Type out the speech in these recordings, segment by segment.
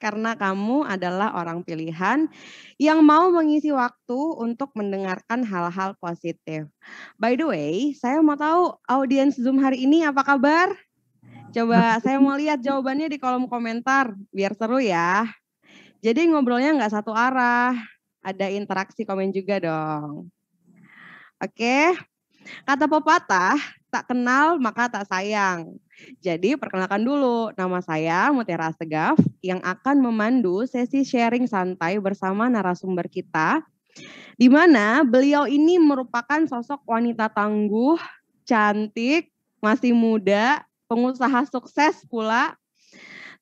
karena kamu adalah orang pilihan yang mau mengisi waktu untuk mendengarkan hal-hal positif. By the way, saya mau tahu audiens Zoom hari ini apa kabar? Coba saya mau lihat jawabannya di kolom komentar, biar seru ya. Jadi ngobrolnya nggak satu arah, ada interaksi komen juga dong. Oke, kata pepatah, tak kenal maka tak sayang. Jadi perkenalkan dulu, nama saya Mutiara Assegaf yang akan memandu sesi sharing santai bersama narasumber kita, di mana beliau ini merupakan sosok wanita tangguh, cantik, masih muda, pengusaha sukses pula.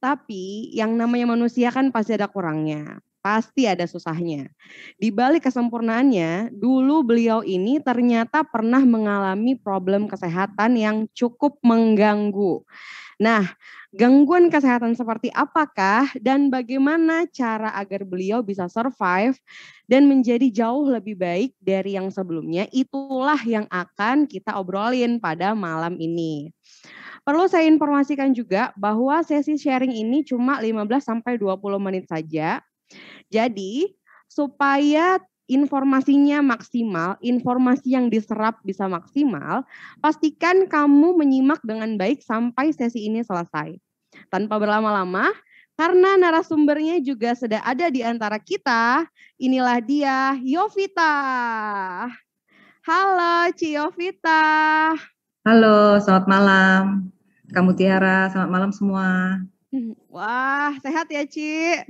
Tapi yang namanya manusia kan pasti ada kurangnya, pasti ada susahnya. Di balik kesempurnaannya, dulu beliau ini ternyata pernah mengalami problem kesehatan yang cukup mengganggu. Nah, gangguan kesehatan seperti apakah dan bagaimana cara agar beliau bisa survive dan menjadi jauh lebih baik dari yang sebelumnya, itulah yang akan kita obrolin pada malam ini. Perlu saya informasikan juga bahwa sesi sharing ini cuma 15-20 menit saja. Jadi, supaya informasinya maksimal, informasi yang diserap bisa maksimal, pastikan kamu menyimak dengan baik sampai sesi ini selesai. Tanpa berlama-lama, karena narasumbernya juga sudah ada di antara kita, inilah dia Yovita. Halo Ci Yovita. Halo, selamat malam. Kamu Tiara, selamat malam semua. Wah, sehat ya Ci?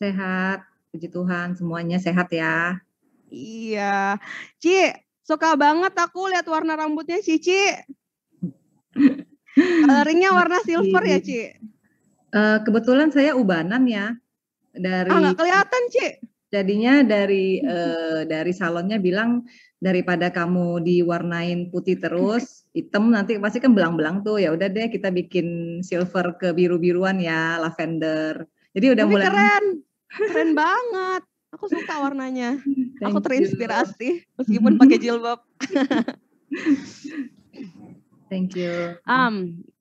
Sehat, puji Tuhan semuanya sehat ya. Iya. Ci, suka banget aku lihat warna rambutnya Cici. Coloringnya warna silver ya Ci? Kebetulan saya ubanan ya. Nggak kelihatan Ci. Jadinya dari salonnya bilang daripada kamu diwarnain putih terus, hitam nanti pasti kan belang-belang tuh. Ya udah deh kita bikin silver ke biru-biruan ya, lavender. Jadi udah mulai keren banget. Aku suka warnanya. Aku terinspirasi you. meskipun pakai jilbab. Thank you.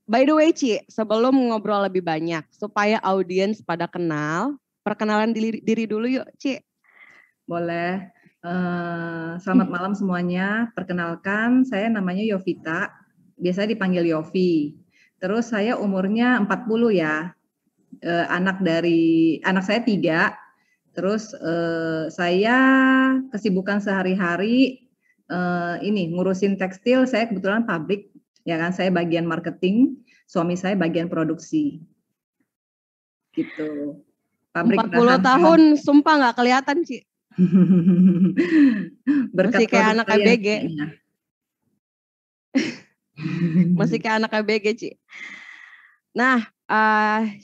By the way Ci, sebelum ngobrol lebih banyak supaya audiens pada kenal, perkenalan diri dulu yuk Ci. Boleh. Selamat malam semuanya. Perkenalkan, saya namanya Yovita. Biasa dipanggil Yofi. Terus saya umurnya 40 ya. Anak saya 3. Terus saya kesibukan sehari-hari ini ngurusin tekstil. Saya kebetulan pabrik, ya kan. Saya bagian marketing, suami saya bagian produksi. Gitu. Pabrik 40 tahun, sumpah nggak kelihatan Ci. Masih kayak anak ABG. Masih kayak anak ABG, Ci. Nah,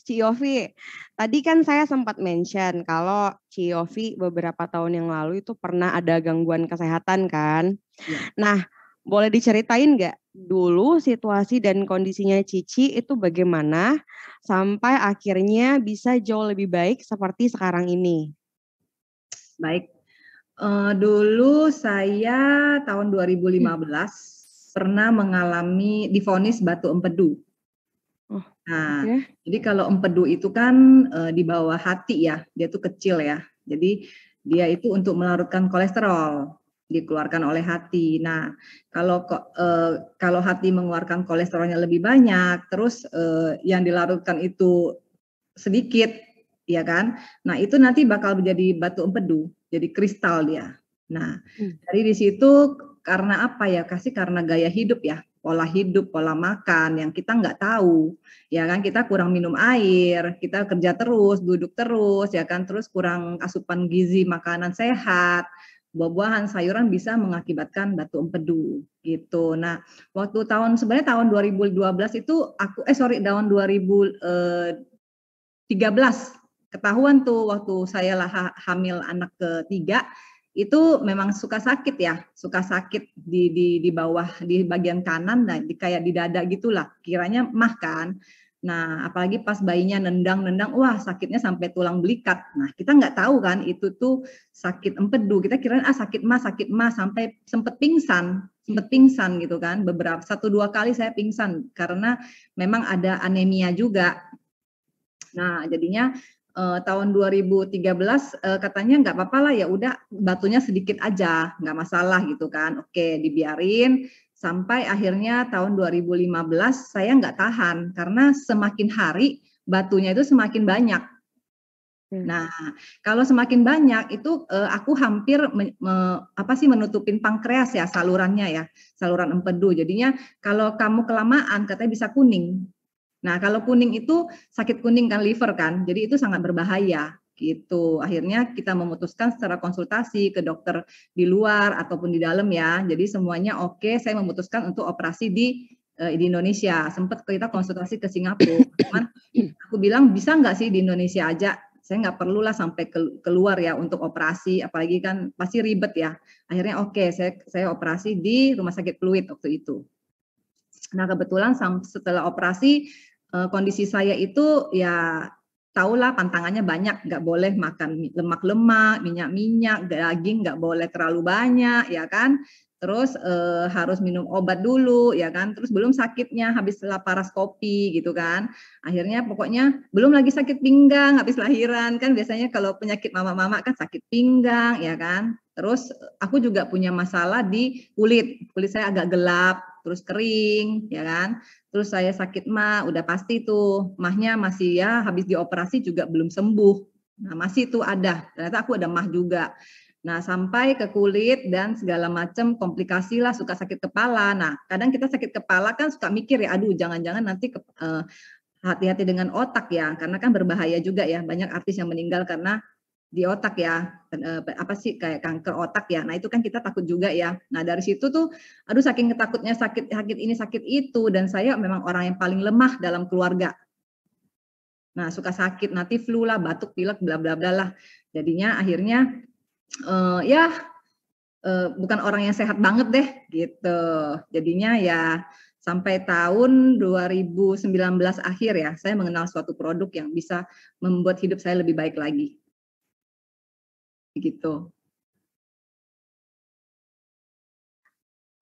Ci Yofi, tadi kan saya sempat mention kalau Ci Yofi beberapa tahun yang lalu itu pernah ada gangguan kesehatan kan. Ya. Nah, boleh diceritain nggak dulu situasi dan kondisinya Cici itu bagaimana sampai akhirnya bisa jauh lebih baik seperti sekarang ini? Baik. Dulu saya tahun 2015 pernah mengalami divonis batu empedu. Nah, jadi kalau empedu itu kan di bawah hati ya, dia tuh kecil ya. Jadi dia itu untuk melarutkan kolesterol, dikeluarkan oleh hati. Nah, kalau hati mengeluarkan kolesterolnya lebih banyak, terus yang dilarutkan itu sedikit, ya kan? Nah, itu nanti bakal menjadi batu empedu, jadi kristal dia. Nah, dari di situ karena apa ya? Karena gaya hidup ya, pola hidup, pola makan yang kita nggak tahu, ya kan? Kita kurang minum air, kita kerja terus, duduk terus, ya kan? Terus kurang asupan gizi, makanan sehat, buah-buahan, sayuran bisa mengakibatkan batu empedu gitu. Nah, sebenarnya tahun 2012 itu tahun 2013 ketahuan tuh waktu saya hamil anak ketiga itu memang suka sakit di bawah di bagian kanan, nah kayak di dada gitulah, kiranya mah kan. Nah, apalagi pas bayinya nendang, wah sakitnya sampai tulang belikat. Nah, kita nggak tahu kan itu tuh sakit empedu. Kita kirain sakit mah sampai sempet pingsan gitu kan. 1-2 kali saya pingsan karena memang ada anemia juga. Nah, jadinya tahun 2013 katanya nggak apa-apa lah, ya udah batunya sedikit aja, nggak masalah gitu kan. Oke, dibiarin sampai akhirnya tahun 2015 saya nggak tahan karena semakin hari batunya itu semakin banyak. Nah, kalau semakin banyak itu aku hampir menutupin pankreas ya, salurannya ya, saluran empedu. Jadinya kalau kamu kelamaan katanya bisa kuning. Nah, kalau kuning itu sakit kuning kan, liver kan, jadi itu sangat berbahaya gitu. Akhirnya kita memutuskan secara konsultasi ke dokter di luar ataupun di dalam ya. Jadi semuanya oke, saya memutuskan untuk operasi di Indonesia. Sempat kita konsultasi ke Singapura, cuman aku bilang bisa nggak sih di Indonesia aja? Saya nggak perlulah sampai keluar ya untuk operasi, apalagi kan pasti ribet ya. Akhirnya oke, saya operasi di Rumah Sakit Pluit waktu itu. Nah, kebetulan setelah operasi kondisi saya itu ya tahulah pantangannya banyak, nggak boleh makan lemak-lemak, minyak-minyak, daging nggak boleh terlalu banyak, ya kan. Terus harus minum obat dulu, ya kan. Terus belum sakitnya habis laparoskopi gitu kan. Akhirnya pokoknya belum lagi sakit pinggang habis lahiran kan, biasanya kalau penyakit mama-mama kan sakit pinggang, ya kan. Terus aku juga punya masalah di kulit saya agak gelap, terus kering, ya kan. Terus saya sakit mah, udah pasti tuh mahnya masih ya, habis dioperasi juga belum sembuh. Nah, masih tuh ada, ternyata aku ada mah juga. Nah, sampai ke kulit dan segala macam komplikasi lah, suka sakit kepala. Nah, kadang kita sakit kepala kan suka mikir ya, aduh jangan-jangan nanti hati-hati dengan otak ya, karena kan berbahaya juga ya, banyak artis yang meninggal karena di otak ya, apa sih kayak kanker otak ya. Nah, itu kan kita takut juga ya. Nah, dari situ tuh aduh saking ketakutnya sakit ini sakit itu, dan saya memang orang yang paling lemah dalam keluarga. Nah, suka sakit, nanti flu lah, batuk, pilek, bla bla bla lah. Jadinya akhirnya bukan orang yang sehat banget deh gitu. Jadinya ya sampai tahun 2019 akhir ya, saya mengenal suatu produk yang bisa membuat hidup saya lebih baik lagi. Gitu.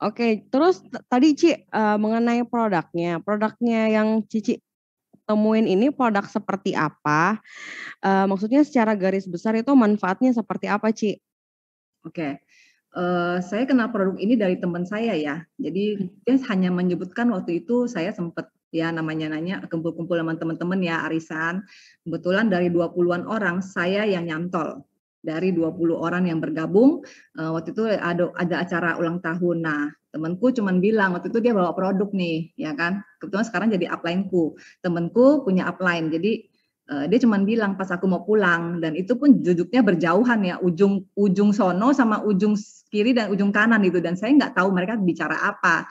Oke, terus tadi Ci mengenai produknya yang Cici temuin ini produk seperti apa? Maksudnya secara garis besar itu manfaatnya seperti apa, Ci? Oke, saya kenal produk ini dari teman saya ya. Jadi dia hanya menyebutkan waktu itu saya sempat ya namanya nanya kumpul-kumpul sama teman-teman ya arisan. Kebetulan dari 20-an orang saya yang nyantol. Dari 20 orang yang bergabung, waktu itu ada acara ulang tahun. Nah, temanku cuman bilang waktu itu dia bawa produk nih, ya kan. Kebetulan sekarang jadi upline-ku. Temanku punya upline. Jadi dia cuma bilang pas aku mau pulang, dan itu pun duduknya berjauhan ya, ujung sono sama ujung kiri dan ujung kanan gitu, dan saya nggak tahu mereka bicara apa.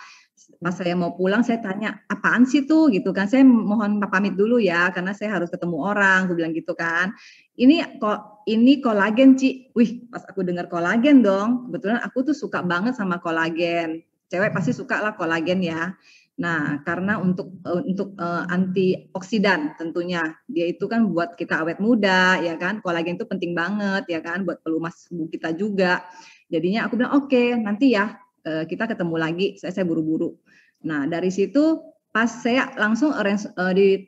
Pas saya mau pulang saya tanya apaan sih tuh gitu kan, saya mohon pamit dulu ya karena saya harus ketemu orang, aku bilang gitu kan. Ini kolagen Ci. Wih, pas aku dengar kolagen dong, kebetulan aku tuh suka banget sama kolagen. Cewek pasti suka lah kolagen ya. Nah, karena untuk antioksidan tentunya. Dia itu kan buat kita awet muda, ya kan. Kolagen itu penting banget, ya kan, buat pelumas tubuh kita juga. Jadinya aku bilang, oke, nanti ya kita ketemu lagi. Saya buru-buru. Nah, dari situ pas saya langsung di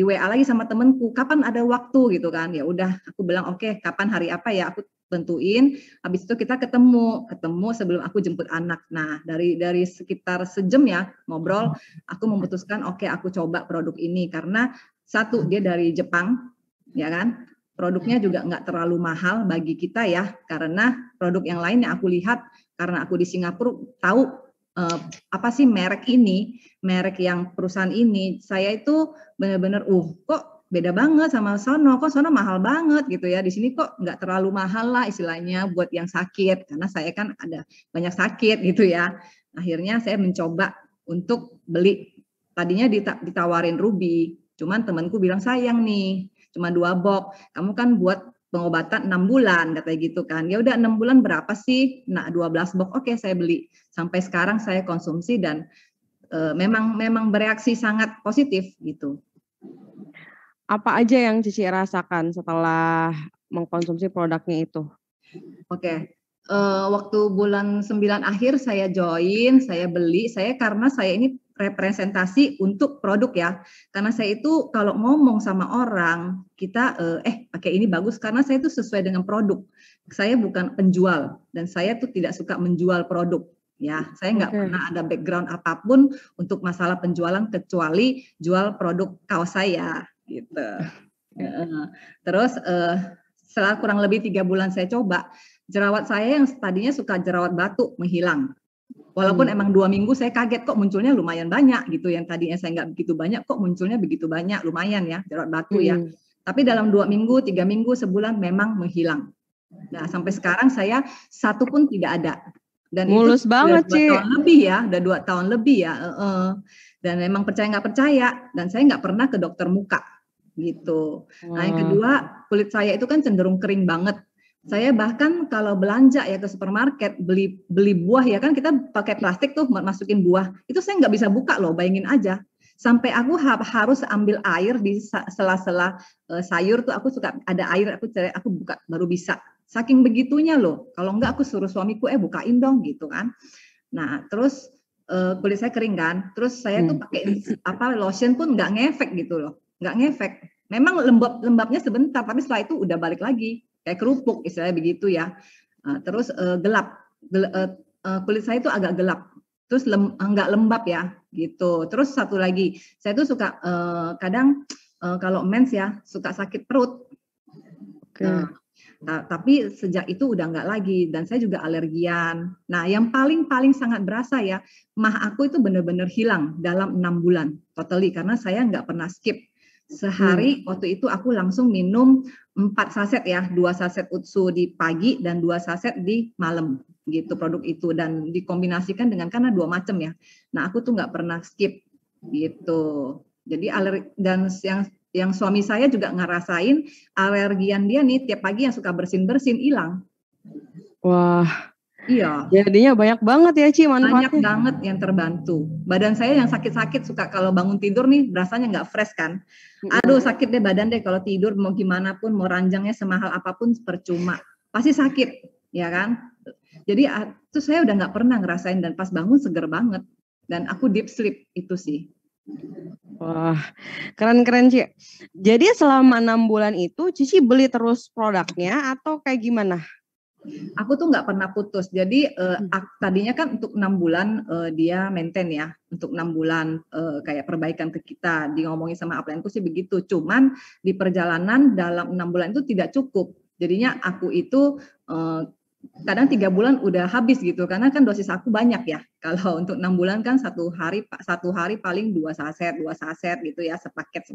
WA lagi sama temenku, kapan ada waktu gitu kan. Ya udah, aku bilang, oke, kapan hari apa ya, aku tentuin. Habis itu kita ketemu sebelum aku jemput anak. Nah, dari sekitar sejam ya ngobrol, aku memutuskan oke, aku coba produk ini karena satu dia dari Jepang, ya kan. Produknya juga nggak terlalu mahal bagi kita ya, karena produk yang lain yang aku lihat karena aku di Singapura tahu apa sih merek yang perusahaan ini, saya itu benar-benar kok beda banget sama sono, kok sono mahal banget gitu ya, di sini kok nggak terlalu mahal lah istilahnya buat yang sakit, karena saya kan ada banyak sakit gitu ya. Akhirnya saya mencoba untuk beli, tadinya ditawarin Ruby, cuman temanku bilang sayang nih, cuma 2 box, kamu kan buat pengobatan 6 bulan katanya gitu kan. Ya udah 6 bulan berapa sih? Nah, 12 box. Oke, saya beli. Sampai sekarang saya konsumsi dan memang bereaksi sangat positif gitu. Apa aja yang Cici rasakan setelah mengkonsumsi produknya itu? Oke. Waktu bulan 9 akhir saya join, saya beli, karena saya ini representasi untuk produk ya. Karena saya itu kalau ngomong sama orang, kita pakai ini bagus karena saya itu sesuai dengan produk. Saya bukan penjual dan saya tuh tidak suka menjual produk. Ya, saya nggak pernah ada background apapun untuk masalah penjualan kecuali jual produk kaos saya gitu. Terus setelah kurang lebih 3 bulan saya coba, jerawat saya yang tadinya suka jerawat batu menghilang. Walaupun emang 2 minggu saya kaget kok munculnya lumayan banyak gitu, yang tadinya saya nggak begitu banyak kok munculnya begitu banyak, lumayan ya jerawat batu ya. Tapi dalam 2 minggu, 3 minggu, sebulan memang menghilang. Nah sampai sekarang saya satu pun tidak ada. Dan mulus itu banget udah 2 tahun lebih ya, udah 2 tahun lebih ya. Dan memang percaya nggak percaya, dan saya nggak pernah ke dokter muka gitu. Nah yang kedua, kulit saya itu kan cenderung kering banget. Saya bahkan kalau belanja ya ke supermarket beli buah ya kan kita pakai plastik tuh masukin buah, itu saya nggak bisa buka loh, bayangin aja. Sampai aku harus ambil air di sela-sela sayur tuh, aku suka ada air, aku buka baru bisa. Saking begitunya loh. Kalau enggak aku suruh suamiku bukain dong gitu kan. Nah terus kulit saya kering kan. Terus saya tuh pakai lotion pun nggak ngefek gitu loh. Nggak ngefek. Memang lembabnya sebentar, tapi setelah itu udah balik lagi kayak kerupuk istilahnya begitu ya. Terus gelap. Kulit saya itu agak gelap. Terus nggak lembab ya gitu. Terus satu lagi, saya tuh suka kadang kalau mens ya suka sakit perut. Tapi sejak itu udah nggak lagi, dan saya juga alergian. Nah yang paling sangat berasa ya, mah aku itu benar-benar hilang dalam 6 bulan totally, karena saya nggak pernah skip. Sehari waktu itu aku langsung minum 4 saset ya, 2 saset Utsu di pagi dan 2 saset di malam gitu produk itu, dan dikombinasikan dengan karena 2 macam ya. Nah aku tuh nggak pernah skip gitu. Jadi alergi, dan yang suami saya juga ngerasain alergian dia nih, tiap pagi yang suka bersin-bersin hilang. Wah. Iya. Jadinya banyak banget ya Ci manfaatnya. Banyak banget yang terbantu. Badan saya yang sakit-sakit suka kalau bangun tidur nih rasanya nggak fresh kan. Aduh sakit deh badan deh kalau tidur, mau gimana pun, mau ranjangnya semahal apapun percuma. Pasti sakit, ya kan? Jadi itu saya udah nggak pernah ngerasain, dan pas bangun seger banget. Dan aku deep sleep itu sih. Wah, keren-keren Ci. Jadi selama 6 bulan itu Cici beli terus produknya atau kayak gimana? Aku tuh nggak pernah putus. Jadi tadinya kan untuk 6 bulan dia maintain ya, untuk 6 bulan kayak perbaikan ke kita. Di ngomongin sama upline-ku sih begitu. Cuman di perjalanan dalam 6 bulan itu tidak cukup. Jadinya aku itu kadang 3 bulan udah habis gitu, karena kan dosis aku banyak ya. Kalau untuk 6 bulan kan satu hari paling 2 saset gitu ya, sepaket.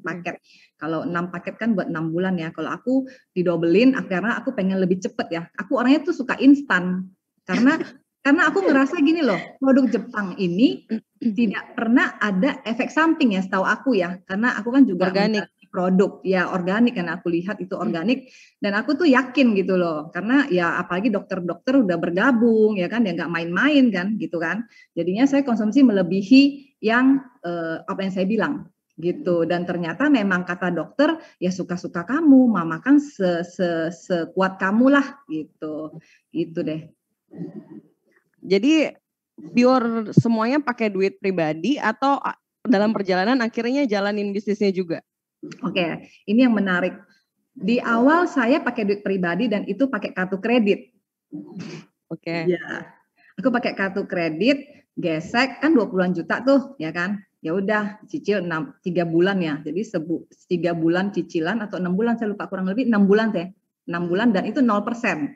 Kalau 6 paket kan buat 6 bulan ya. Kalau aku didobelin karena aku pengen lebih cepet ya. Aku orangnya tuh suka instan. Karena aku ngerasa gini loh, produk Jepang ini tidak pernah ada efek samping ya setahu aku ya. Karena aku kan juga organik. Produk ya organik, kan aku lihat itu organik, dan aku tuh yakin gitu loh, karena ya apalagi dokter-dokter udah bergabung ya kan, ya nggak main-main kan gitu kan. Jadinya saya konsumsi melebihi yang apa yang saya bilang gitu, dan ternyata memang kata dokter ya suka-suka kamu, mama kan sekuat kamu lah gitu deh. Jadi pure semuanya pakai duit pribadi atau dalam perjalanan akhirnya jalanin bisnisnya juga? Oke, ini yang menarik. Di awal saya pakai duit pribadi dan itu pakai kartu kredit. Oke. Ya, aku pakai kartu kredit, gesek kan 20-an juta tuh, ya kan? Ya udah, cicil 3 bulan ya. Jadi 3 bulan cicilan atau 6 bulan, saya lupa, kurang lebih 6 bulan teh. 6 bulan dan itu 0%.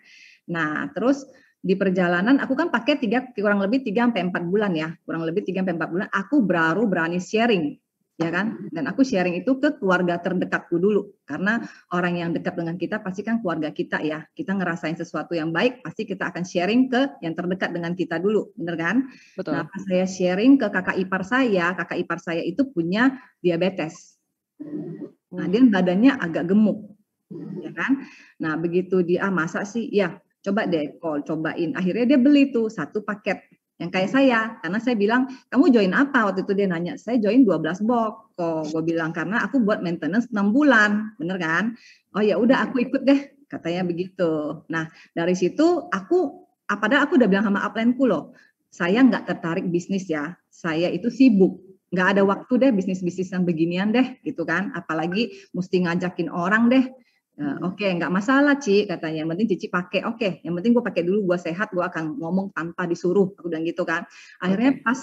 Nah, terus di perjalanan aku kan pakai kurang lebih 3 sampai 4 bulan ya. Kurang lebih 3 sampai 4 bulan aku baru berani sharing. Ya kan, dan aku sharing itu ke keluarga terdekatku dulu, karena orang yang dekat dengan kita pasti kan keluarga kita ya. Kita ngerasain sesuatu yang baik pasti kita akan sharing ke yang terdekat dengan kita dulu, bener kan? Betul. Nah pas saya sharing ke kakak ipar saya itu punya diabetes. Nah dia badannya agak gemuk, ya kan? Nah begitu dia masa sih, ya coba deh cobain. Akhirnya dia beli tuh 1 paket yang kayak saya, karena saya bilang, kamu join apa? Waktu itu dia nanya, saya join 12 box kok. Gue bilang, karena aku buat maintenance 6 bulan, bener kan? Oh ya udah aku ikut deh, katanya begitu. Nah dari situ padahal aku udah bilang sama upline-ku loh, saya nggak tertarik bisnis ya, saya itu sibuk. nggak ada waktu deh bisnis-bisnis yang beginian deh gitu kan, apalagi mesti ngajakin orang deh. Oke, nggak masalah Ci katanya, yang penting Cici pakai. Oke, yang penting gue pakai dulu, gue sehat, gue akan ngomong tanpa disuruh, aku bilang gitu kan. Akhirnya pas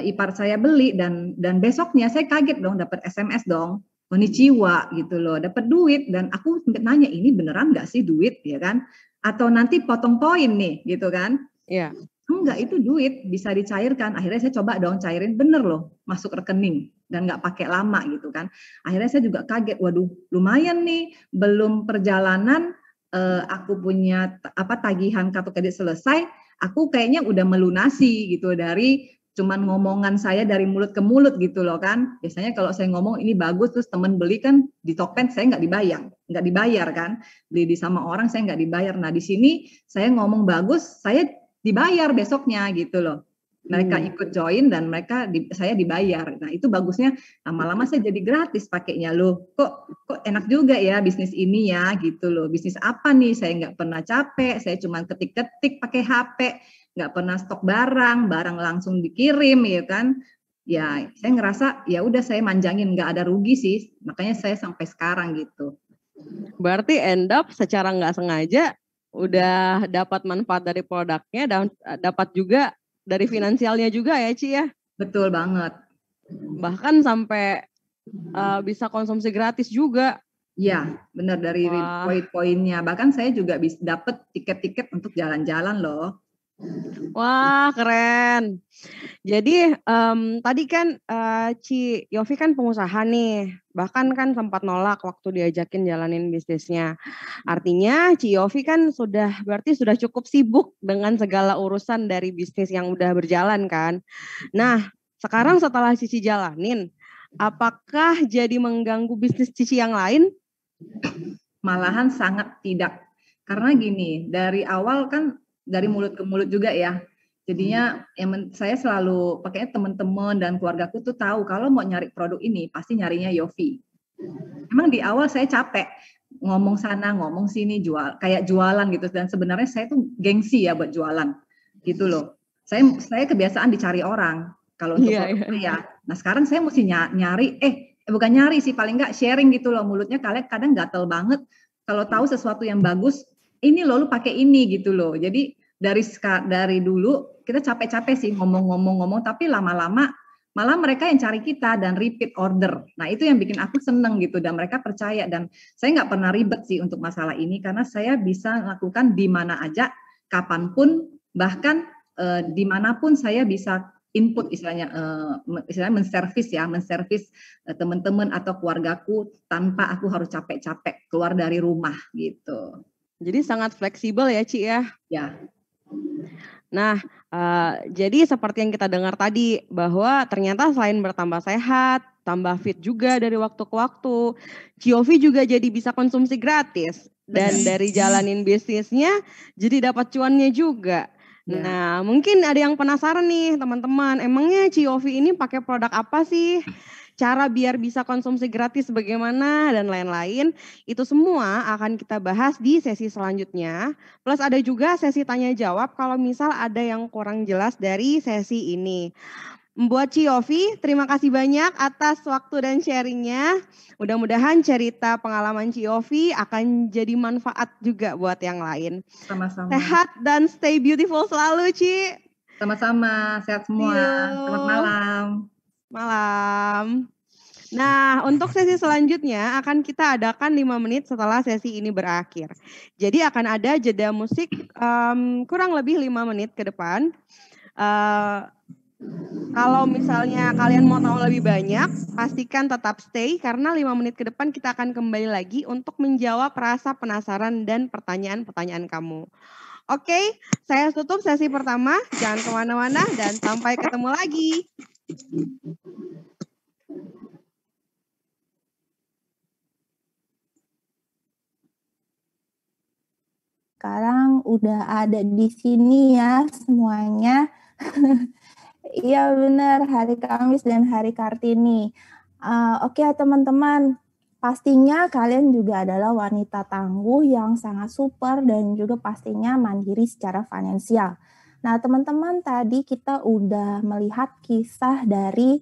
ipar saya beli dan besoknya saya kaget dong, dapat SMS dong, konnichiwa gitu loh, dapat duit. Dan aku sempat nanya, ini beneran nggak sih duit ya kan, atau nanti potong poin nih gitu kan. Iya. Enggak, itu duit bisa dicairkan. Akhirnya saya coba dong cairin, bener loh masuk rekening dan nggak pakai lama gitu kan. Akhirnya saya juga kaget, waduh lumayan nih, belum perjalanan aku punya tagihan kartu kredit selesai, aku kayaknya udah melunasi gitu dari cuman ngomongan saya dari mulut ke mulut gitu loh kan. Biasanya kalau saya ngomong ini bagus terus temen beli kan di Tokped saya nggak dibayar kan. Beli di sama orang saya nggak dibayar. Nah di sini saya ngomong bagus, saya dibayar besoknya gitu loh. Mereka ikut join dan saya dibayar. Nah itu bagusnya lama-lama saya jadi gratis pakainya loh. Kok enak juga ya bisnis ini ya gitu loh. Bisnis apa nih? Saya nggak pernah capek. Saya cuma ketik-ketik pakai HP. Nggak pernah stok barang langsung dikirim ya kan. Ya saya ngerasa ya udah saya manjangin, nggak ada rugi sih. Makanya saya sampai sekarang gitu. Berarti end up secara nggak sengaja udah dapat manfaat dari produknya dan dapat juga dari finansialnya juga ya Ci ya? Betul banget. Bahkan sampai bisa konsumsi gratis juga. Ya, benar dari poin-poinnya. Bahkan saya juga bisa dapat tiket-tiket untuk jalan-jalan loh. Wah, keren. Jadi tadi kan Ci Yofi kan pengusaha nih, bahkan kan sempat nolak waktu diajakin jalanin bisnisnya. Artinya Ci Yofi kan berarti sudah cukup sibuk dengan segala urusan dari bisnis yang udah berjalan kan. Nah, sekarang setelah Cici jalanin, apakah jadi mengganggu bisnis Cici yang lain? Malahan sangat tidak. Karena gini, dari awal kan dari mulut ke mulut juga ya. Jadinya saya selalu pakainya teman-teman dan keluargaku tuh tahu kalau mau nyari produk ini pasti nyarinya Yofi. Emang di awal saya capek ngomong sana ngomong sini kayak jualan gitu, dan sebenarnya saya tuh gengsi ya buat jualan gitu loh. Saya kebiasaan dicari orang kalau untuk produk saya. Nah sekarang saya mesti nyari bukan nyari sih, paling nggak sharing gitu loh, mulutnya kalian kadang gatel banget kalau tahu sesuatu yang bagus, ini loh lu pakai ini gitu loh. Jadi dari dulu kita capek-capek sih ngomong-ngomong, tapi lama-lama malah mereka yang cari kita dan repeat order. Nah itu yang bikin aku seneng gitu, dan mereka percaya. Dan saya nggak pernah ribet sih untuk masalah ini, karena saya bisa lakukan di mana aja, kapanpun, bahkan dimanapun saya bisa input istilahnya menservis teman-teman atau keluargaku tanpa aku harus capek-capek keluar dari rumah gitu. Jadi sangat fleksibel ya Ci ya? Ya. Nah, jadi seperti yang kita dengar tadi, bahwa ternyata selain bertambah sehat, tambah fit juga dari waktu ke waktu, Ci Yofi juga jadi bisa konsumsi gratis. Dan dari jalanin bisnisnya, jadi dapat cuannya juga. Nah, mungkin ada yang penasaran nih teman-teman, emangnya Ci Yofi ini pakai produk apa sih? Cara biar bisa konsumsi gratis bagaimana dan lain-lain, itu semua akan kita bahas di sesi selanjutnya. Plus ada juga sesi tanya jawab kalau misal ada yang kurang jelas dari sesi ini. Buat Ci Yofi, terima kasih banyak atas waktu dan sharingnya. Mudah-mudahan cerita pengalaman Ci Yofi akan jadi manfaat juga buat yang lain. Sama-sama. Sehat dan stay beautiful selalu, Ci. Sama-sama, sehat semua. Selamat malam. Malam. Nah, untuk sesi selanjutnya akan kita adakan 5 menit setelah sesi ini berakhir. Jadi akan ada jeda musik kurang lebih 5 menit ke depan. Kalau misalnya kalian mau tahu lebih banyak, pastikan tetap stay karena 5 menit ke depan kita akan kembali lagi untuk menjawab rasa penasaran dan pertanyaan-pertanyaan kamu. Oke, saya tutup sesi pertama. Jangan kemana-mana dan sampai ketemu lagi. Sekarang udah ada di sini ya semuanya. Iya benar, hari Kamis dan hari Kartini. Oke teman-teman, pastinya kalian juga adalah wanita tangguh yang sangat super dan juga pastinya mandiri secara finansial. Nah, teman-teman tadi kita udah melihat kisah dari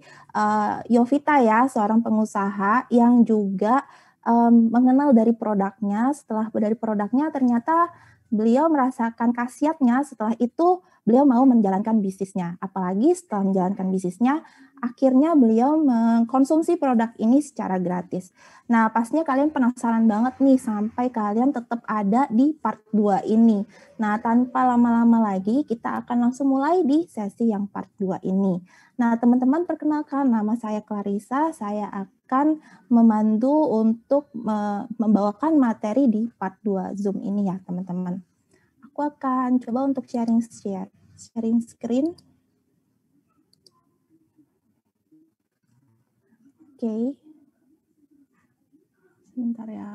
Yovita ya, seorang pengusaha yang juga mengenal dari produknya. Setelah dari produknya ternyata beliau merasakan khasiatnya, setelah itu beliau mau menjalankan bisnisnya. Apalagi setelah menjalankan bisnisnya, akhirnya beliau mengkonsumsi produk ini secara gratis. Nah, pastinya kalian penasaran banget nih sampai kalian tetap ada di part 2 ini. Nah, tanpa lama-lama lagi, kita akan langsung mulai di sesi yang part 2 ini. Nah, teman-teman perkenalkan, nama saya Clarissa, saya akan memandu untuk membawakan materi di part 2 Zoom ini ya, teman-teman. Aku akan coba untuk sharing screen. Oke. Sebentar ya.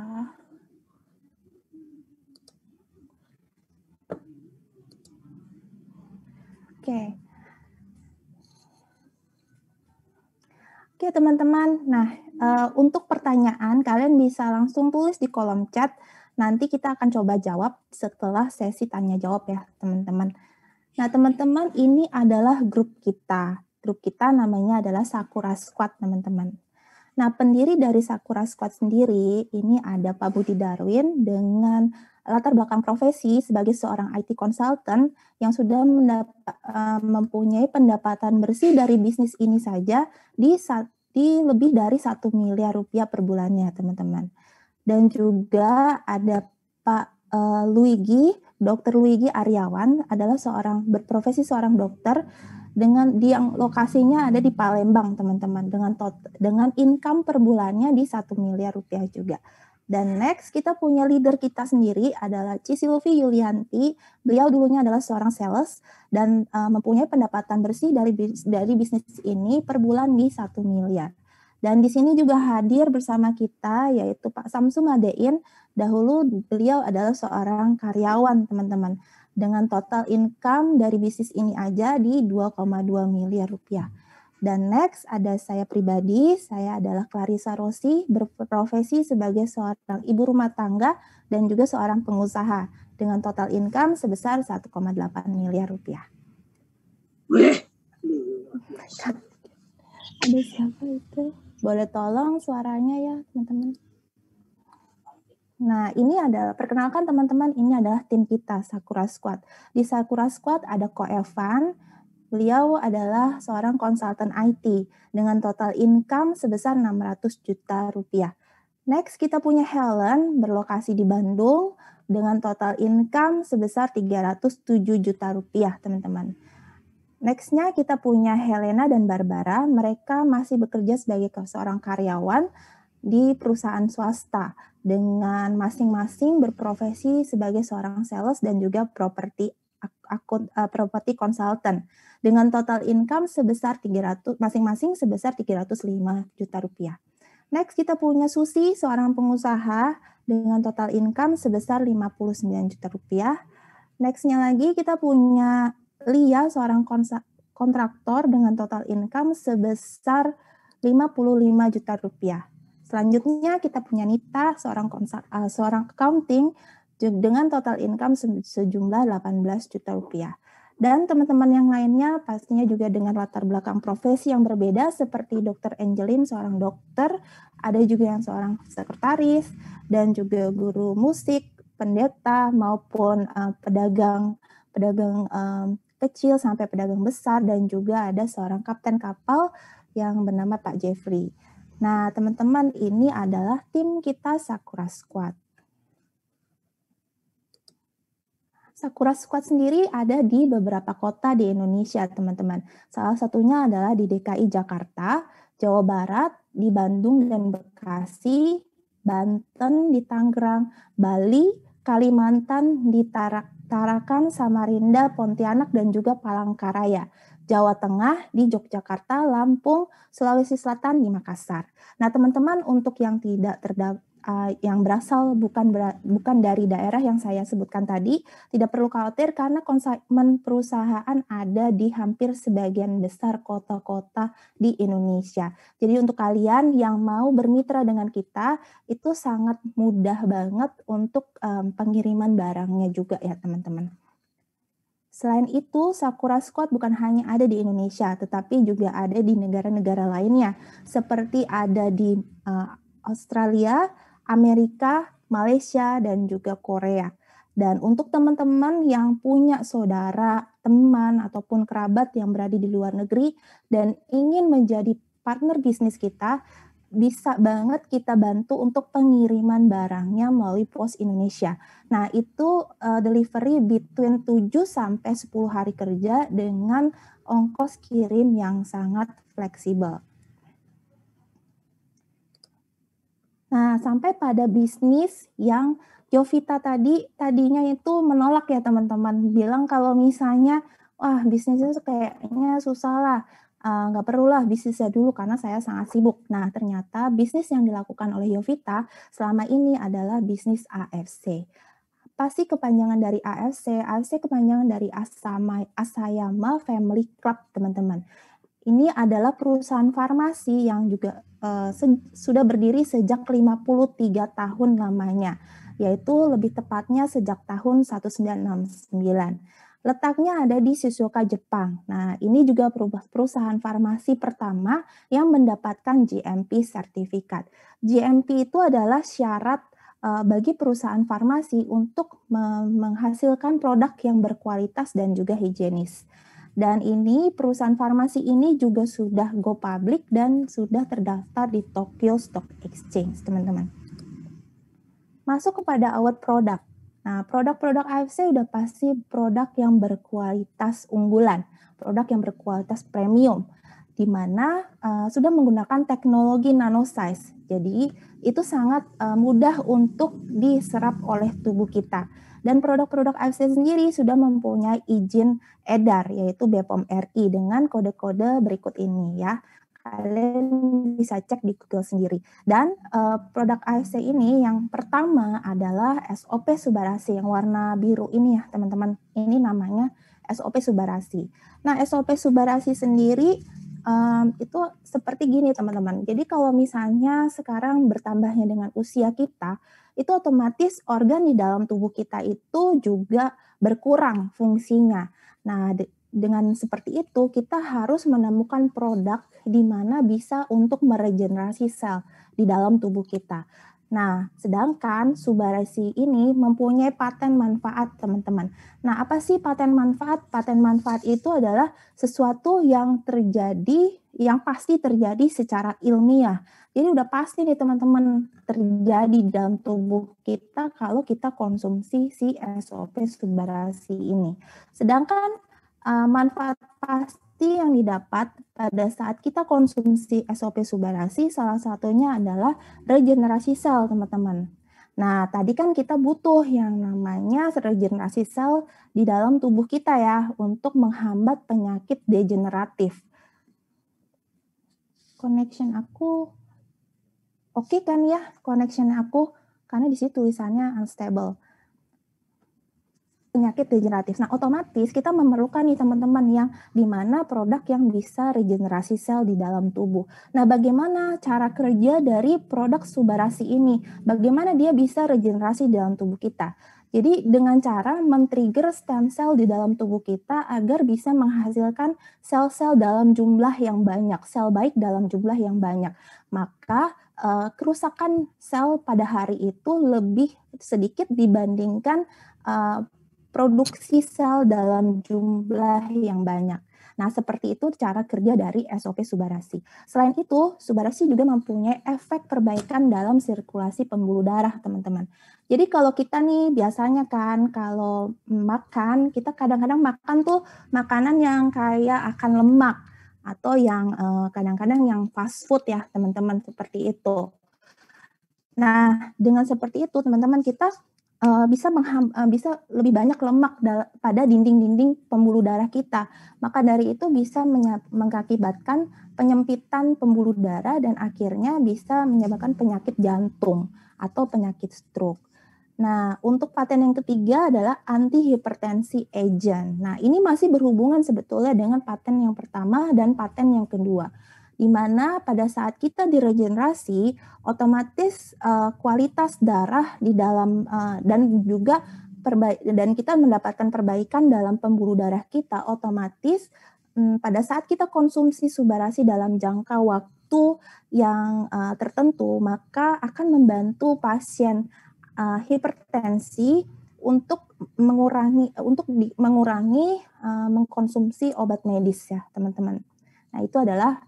Oke. Oke, teman-teman. Nah, untuk pertanyaan kalian bisa langsung tulis di kolom chat. Nanti kita akan coba jawab setelah sesi tanya jawab ya, teman-teman. Nah, teman-teman, ini adalah grup kita. Grup kita namanya adalah Sakura Squad, teman-teman. Nah, pendiri dari Sakura Squad sendiri, ini ada Pak Budi Darwin dengan latar belakang profesi sebagai seorang IT consultant yang sudah mempunyai pendapatan bersih dari bisnis ini saja di lebih dari 1 miliar rupiah per bulannya, teman-teman. Dan juga ada Pak Luigi, Dr. Luigi Aryawan adalah berprofesi seorang dokter dengan yang lokasinya ada di Palembang, teman-teman, dengan income per bulannya di 1 miliar rupiah juga. Dan next kita punya leader kita sendiri adalah Ci Silvi Yulianti. Beliau dulunya adalah seorang sales dan mempunyai pendapatan bersih dari bisnis ini per bulan di 1 miliar. Dan di sini juga hadir bersama kita yaitu Pak Samsu Madein. Dahulu beliau adalah seorang karyawan, teman-teman, dengan total income dari bisnis ini aja di 2,2 miliar rupiah. Dan next ada saya pribadi, saya adalah Clarissa Rossi, berprofesi sebagai seorang ibu rumah tangga dan juga seorang pengusaha dengan total income sebesar 1,8 miliar rupiah. Ada siapa itu? Boleh tolong suaranya ya, teman-teman. Nah, ini adalah, perkenalkan teman-teman, ini adalah tim kita, Sakura Squad. Di Sakura Squad ada Ko Evan, beliau adalah seorang konsultan IT dengan total income sebesar 600 juta rupiah. Next, kita punya Helen, berlokasi di Bandung, dengan total income sebesar 307 juta rupiah, teman-teman. Next-nya kita punya Helena dan Barbara, mereka masih bekerja sebagai seorang karyawan di perusahaan swasta dengan masing-masing berprofesi sebagai seorang sales dan juga property consultant dengan total income sebesar 300 masing-masing sebesar 305 juta rupiah. Next kita punya Susi, seorang pengusaha dengan total income sebesar 59 juta rupiah. Next-nya lagi kita punya Lia, seorang kontraktor dengan total income sebesar 55 juta rupiah. Selanjutnya kita punya Nita, seorang accounting dengan total income sejumlah 18 juta rupiah. Dan teman-teman yang lainnya pastinya juga dengan latar belakang profesi yang berbeda seperti Dr. Angelin, seorang dokter, ada juga yang seorang sekretaris, dan juga guru musik, pendeta, maupun pedagang kecil sampai pedagang besar, dan juga ada seorang kapten kapal yang bernama Pak Jeffrey. Nah, teman-teman, ini adalah tim kita Sakura Squad. Sakura Squad sendiri ada di beberapa kota di Indonesia, teman-teman. Salah satunya adalah di DKI Jakarta, Jawa Barat, di Bandung dan Bekasi, Banten, di Tangerang, Bali, Kalimantan, di Tarakan, Samarinda, Pontianak, dan juga Palangkaraya. Jawa Tengah, di Yogyakarta, Lampung, Sulawesi Selatan, di Makassar. Nah, teman-teman, untuk yang tidak yang berasal bukan dari daerah yang saya sebutkan tadi, tidak perlu khawatir karena konsumen perusahaan ada di hampir sebagian besar kota-kota di Indonesia. Jadi untuk kalian yang mau bermitra dengan kita, itu sangat mudah banget untuk pengiriman barangnya juga ya, teman-teman. Selain itu, Sakura Squad bukan hanya ada di Indonesia, tetapi juga ada di negara-negara lainnya, seperti ada di Australia, Amerika, Malaysia, dan juga Korea. Dan untuk teman-teman yang punya saudara, teman, ataupun kerabat yang berada di luar negeri dan ingin menjadi partner bisnis kita, bisa banget kita bantu untuk pengiriman barangnya melalui Pos Indonesia. Nah, itu delivery between 7 sampai 10 hari kerja dengan ongkos kirim yang sangat fleksibel. Nah, sampai pada bisnis yang Yovita tadinya itu menolak ya teman-teman, bilang kalau misalnya, wah bisnisnya kayaknya susah lah, nggak perlulah bisnisnya dulu karena saya sangat sibuk. Nah, ternyata bisnis yang dilakukan oleh Yovita selama ini adalah bisnis AFC. Apa sih kepanjangan dari AFC? AFC kepanjangan dari Asayama Family Club, teman-teman. Ini adalah perusahaan farmasi yang juga sudah berdiri sejak 53 tahun lamanya, yaitu lebih tepatnya sejak tahun 1969. Letaknya ada di Shizuoka, Jepang. Nah, ini juga perusahaan farmasi pertama yang mendapatkan GMP sertifikat. GMP itu adalah syarat bagi perusahaan farmasi untuk menghasilkan produk yang berkualitas dan juga higienis. Dan ini perusahaan farmasi ini juga sudah go public dan sudah terdaftar di Tokyo Stock Exchange, teman-teman. Masuk kepada award product. Nah, produk-produk AFC udah pasti produk yang berkualitas unggulan, produk yang berkualitas premium, di mana sudah menggunakan teknologi nanosize. Jadi, itu sangat mudah untuk diserap oleh tubuh kita. Dan produk-produk AFC sendiri sudah mempunyai izin edar, yaitu BPOM RI dengan kode-kode berikut ini ya. Kalian bisa cek di Google sendiri. Dan produk AFC ini yang pertama adalah SOP Subarasi yang warna biru ini ya teman-teman. Ini namanya SOP Subarasi. Nah, SOP Subarasi sendiri itu seperti gini teman-teman. Jadi kalau misalnya sekarang bertambahnya dengan usia kita, itu otomatis organ di dalam tubuh kita itu juga berkurang fungsinya. Nah, dengan seperti itu, kita harus menemukan produk di mana bisa untuk meregenerasi sel di dalam tubuh kita. Nah, sedangkan Subarasi ini mempunyai paten manfaat, teman-teman. Nah, apa sih paten manfaat? Paten manfaat itu adalah sesuatu yang terjadi, yang pasti terjadi secara ilmiah. Jadi udah pasti nih teman-teman terjadi di dalam tubuh kita kalau kita konsumsi si SOP Subarasi ini. Sedangkan manfaat pasti yang didapat pada saat kita konsumsi SOP Subarasi salah satunya adalah regenerasi sel, teman-teman. Nah, tadi kan kita butuh yang namanya regenerasi sel di dalam tubuh kita ya untuk menghambat penyakit degeneratif. Connection aku oke kan ya? Connection aku karena di situ tulisannya unstable. Penyakit degeneratif. Nah, otomatis kita memerlukan nih teman-teman yang di mana produk yang bisa regenerasi sel di dalam tubuh. Nah, bagaimana cara kerja dari produk Subarasi ini? Bagaimana dia bisa regenerasi dalam tubuh kita? Jadi dengan cara men-trigger stem cell di dalam tubuh kita agar bisa menghasilkan sel-sel dalam jumlah yang banyak, sel baik dalam jumlah yang banyak. Maka kerusakan sel pada hari itu lebih sedikit dibandingkan produksi sel dalam jumlah yang banyak. Nah, seperti itu cara kerja dari SOP Subarasi. Selain itu, Subarasi juga mempunyai efek perbaikan dalam sirkulasi pembuluh darah, teman-teman. Jadi kalau kita nih biasanya kan kalau makan, kita kadang-kadang makan tuh makanan yang kayak akan lemak atau yang kadang-kadang yang fast food ya, teman-teman, seperti itu. Nah, dengan seperti itu, teman-teman, kita bisa lebih banyak lemak pada dinding-dinding pembuluh darah kita. Maka dari itu bisa mengakibatkan penyempitan pembuluh darah dan akhirnya bisa menyebabkan penyakit jantung atau penyakit stroke. Nah, untuk paten yang ketiga adalah anti-hipertensi agent. Nah, ini masih berhubungan sebetulnya dengan paten yang pertama dan paten yang kedua. Di mana pada saat kita diregenerasi, otomatis kualitas darah di dalam dan juga dan kita mendapatkan perbaikan dalam pembuluh darah kita, otomatis pada saat kita konsumsi Subarasi dalam jangka waktu yang tertentu, maka akan membantu pasien hipertensi untuk mengurangi mengkonsumsi obat medis ya teman-teman. Nah itu adalah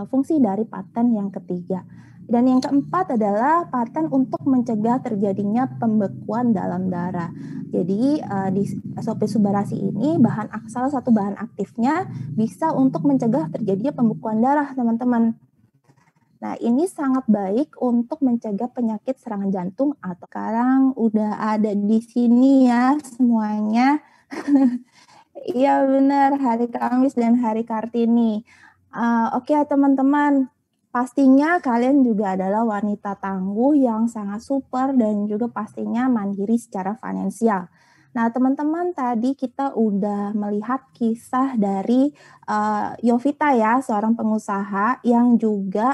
fungsi dari paten yang ketiga. Dan yang keempat adalah paten untuk mencegah terjadinya pembekuan dalam darah. Jadi di SOP Subarasi ini salah satu bahan aktifnya bisa untuk mencegah terjadinya pembekuan darah teman-teman. Nah ini sangat baik untuk mencegah penyakit serangan jantung atau sekarang udah ada di sini ya semuanya. Iya benar, hari Kamis dan hari Kartini. Oke teman-teman. Pastinya kalian juga adalah wanita tangguh yang sangat super dan juga pastinya mandiri secara finansial. Nah teman-teman tadi kita udah melihat kisah dari Yovita ya, seorang pengusaha yang juga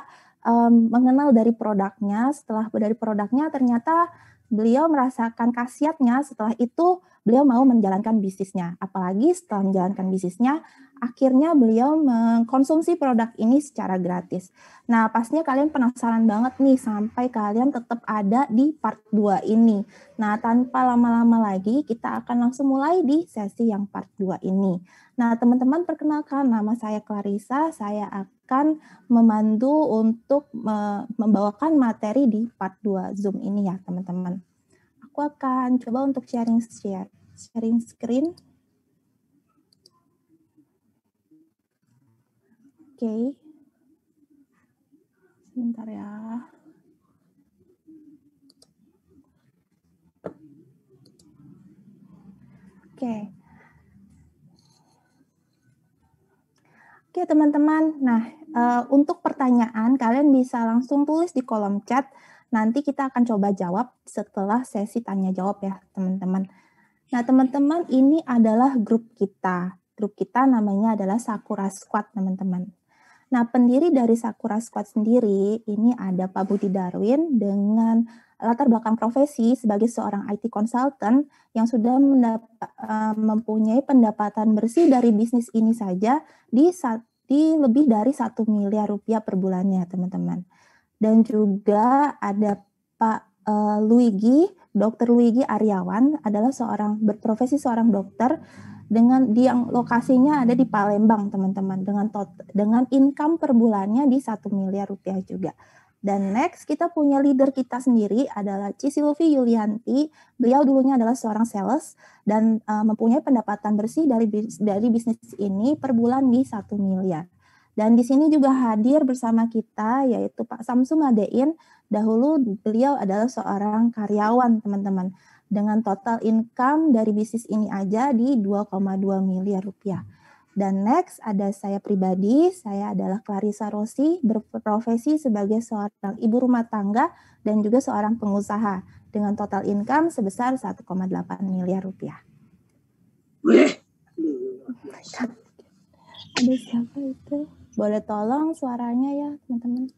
mengenal dari produknya. Setelah dari produknya ternyata beliau merasakan khasiatnya, setelah itu beliau mau menjalankan bisnisnya. Apalagi setelah menjalankan bisnisnya, akhirnya beliau mengkonsumsi produk ini secara gratis. Nah, pastinya kalian penasaran banget nih sampai kalian tetap ada di part 2 ini. Nah, tanpa lama-lama lagi, kita akan langsung mulai di sesi yang part 2 ini. Nah, teman-teman perkenalkan, nama saya Clarissa, saya akan membantu untuk membawakan materi di part 2 Zoom ini ya, teman-teman. Aku akan coba untuk sharing screen. Oke. Sebentar ya. Oke. Oke teman-teman, nah untuk pertanyaan kalian bisa langsung tulis di kolom chat, nanti kita akan coba jawab setelah sesi tanya jawab ya teman-teman. Nah teman-teman ini adalah grup kita namanya adalah Sakura Squad teman-teman. Nah pendiri dari Sakura Squad sendiri ini ada Pak Budi Darwin dengan latar belakang profesi sebagai seorang IT consultant yang sudah mempunyai pendapatan bersih dari bisnis ini saja di lebih dari 1 miliar rupiah per bulannya teman-teman. Dan juga ada Pak Luigi, Dr. Luigi Aryawan adalah berprofesi seorang dokter dengan yang lokasinya ada di Palembang teman-teman dengan income per bulannya di 1 miliar rupiah juga. Dan next kita punya leader kita sendiri adalah Ci Silvi Yulianti. Beliau dulunya adalah seorang sales dan mempunyai pendapatan bersih dari bisnis ini per bulan di 1 miliar. Dan di sini juga hadir bersama kita yaitu Pak Samsu Madein. Dahulu beliau adalah seorang karyawan teman-teman dengan total income dari bisnis ini aja di 2,2 miliar rupiah. Dan next ada saya pribadi, saya adalah Clarissa Rossi, berprofesi sebagai seorang ibu rumah tangga dan juga seorang pengusaha dengan total income sebesar 1,8 miliar rupiah. Ada siapa itu? Boleh tolong suaranya ya teman-teman.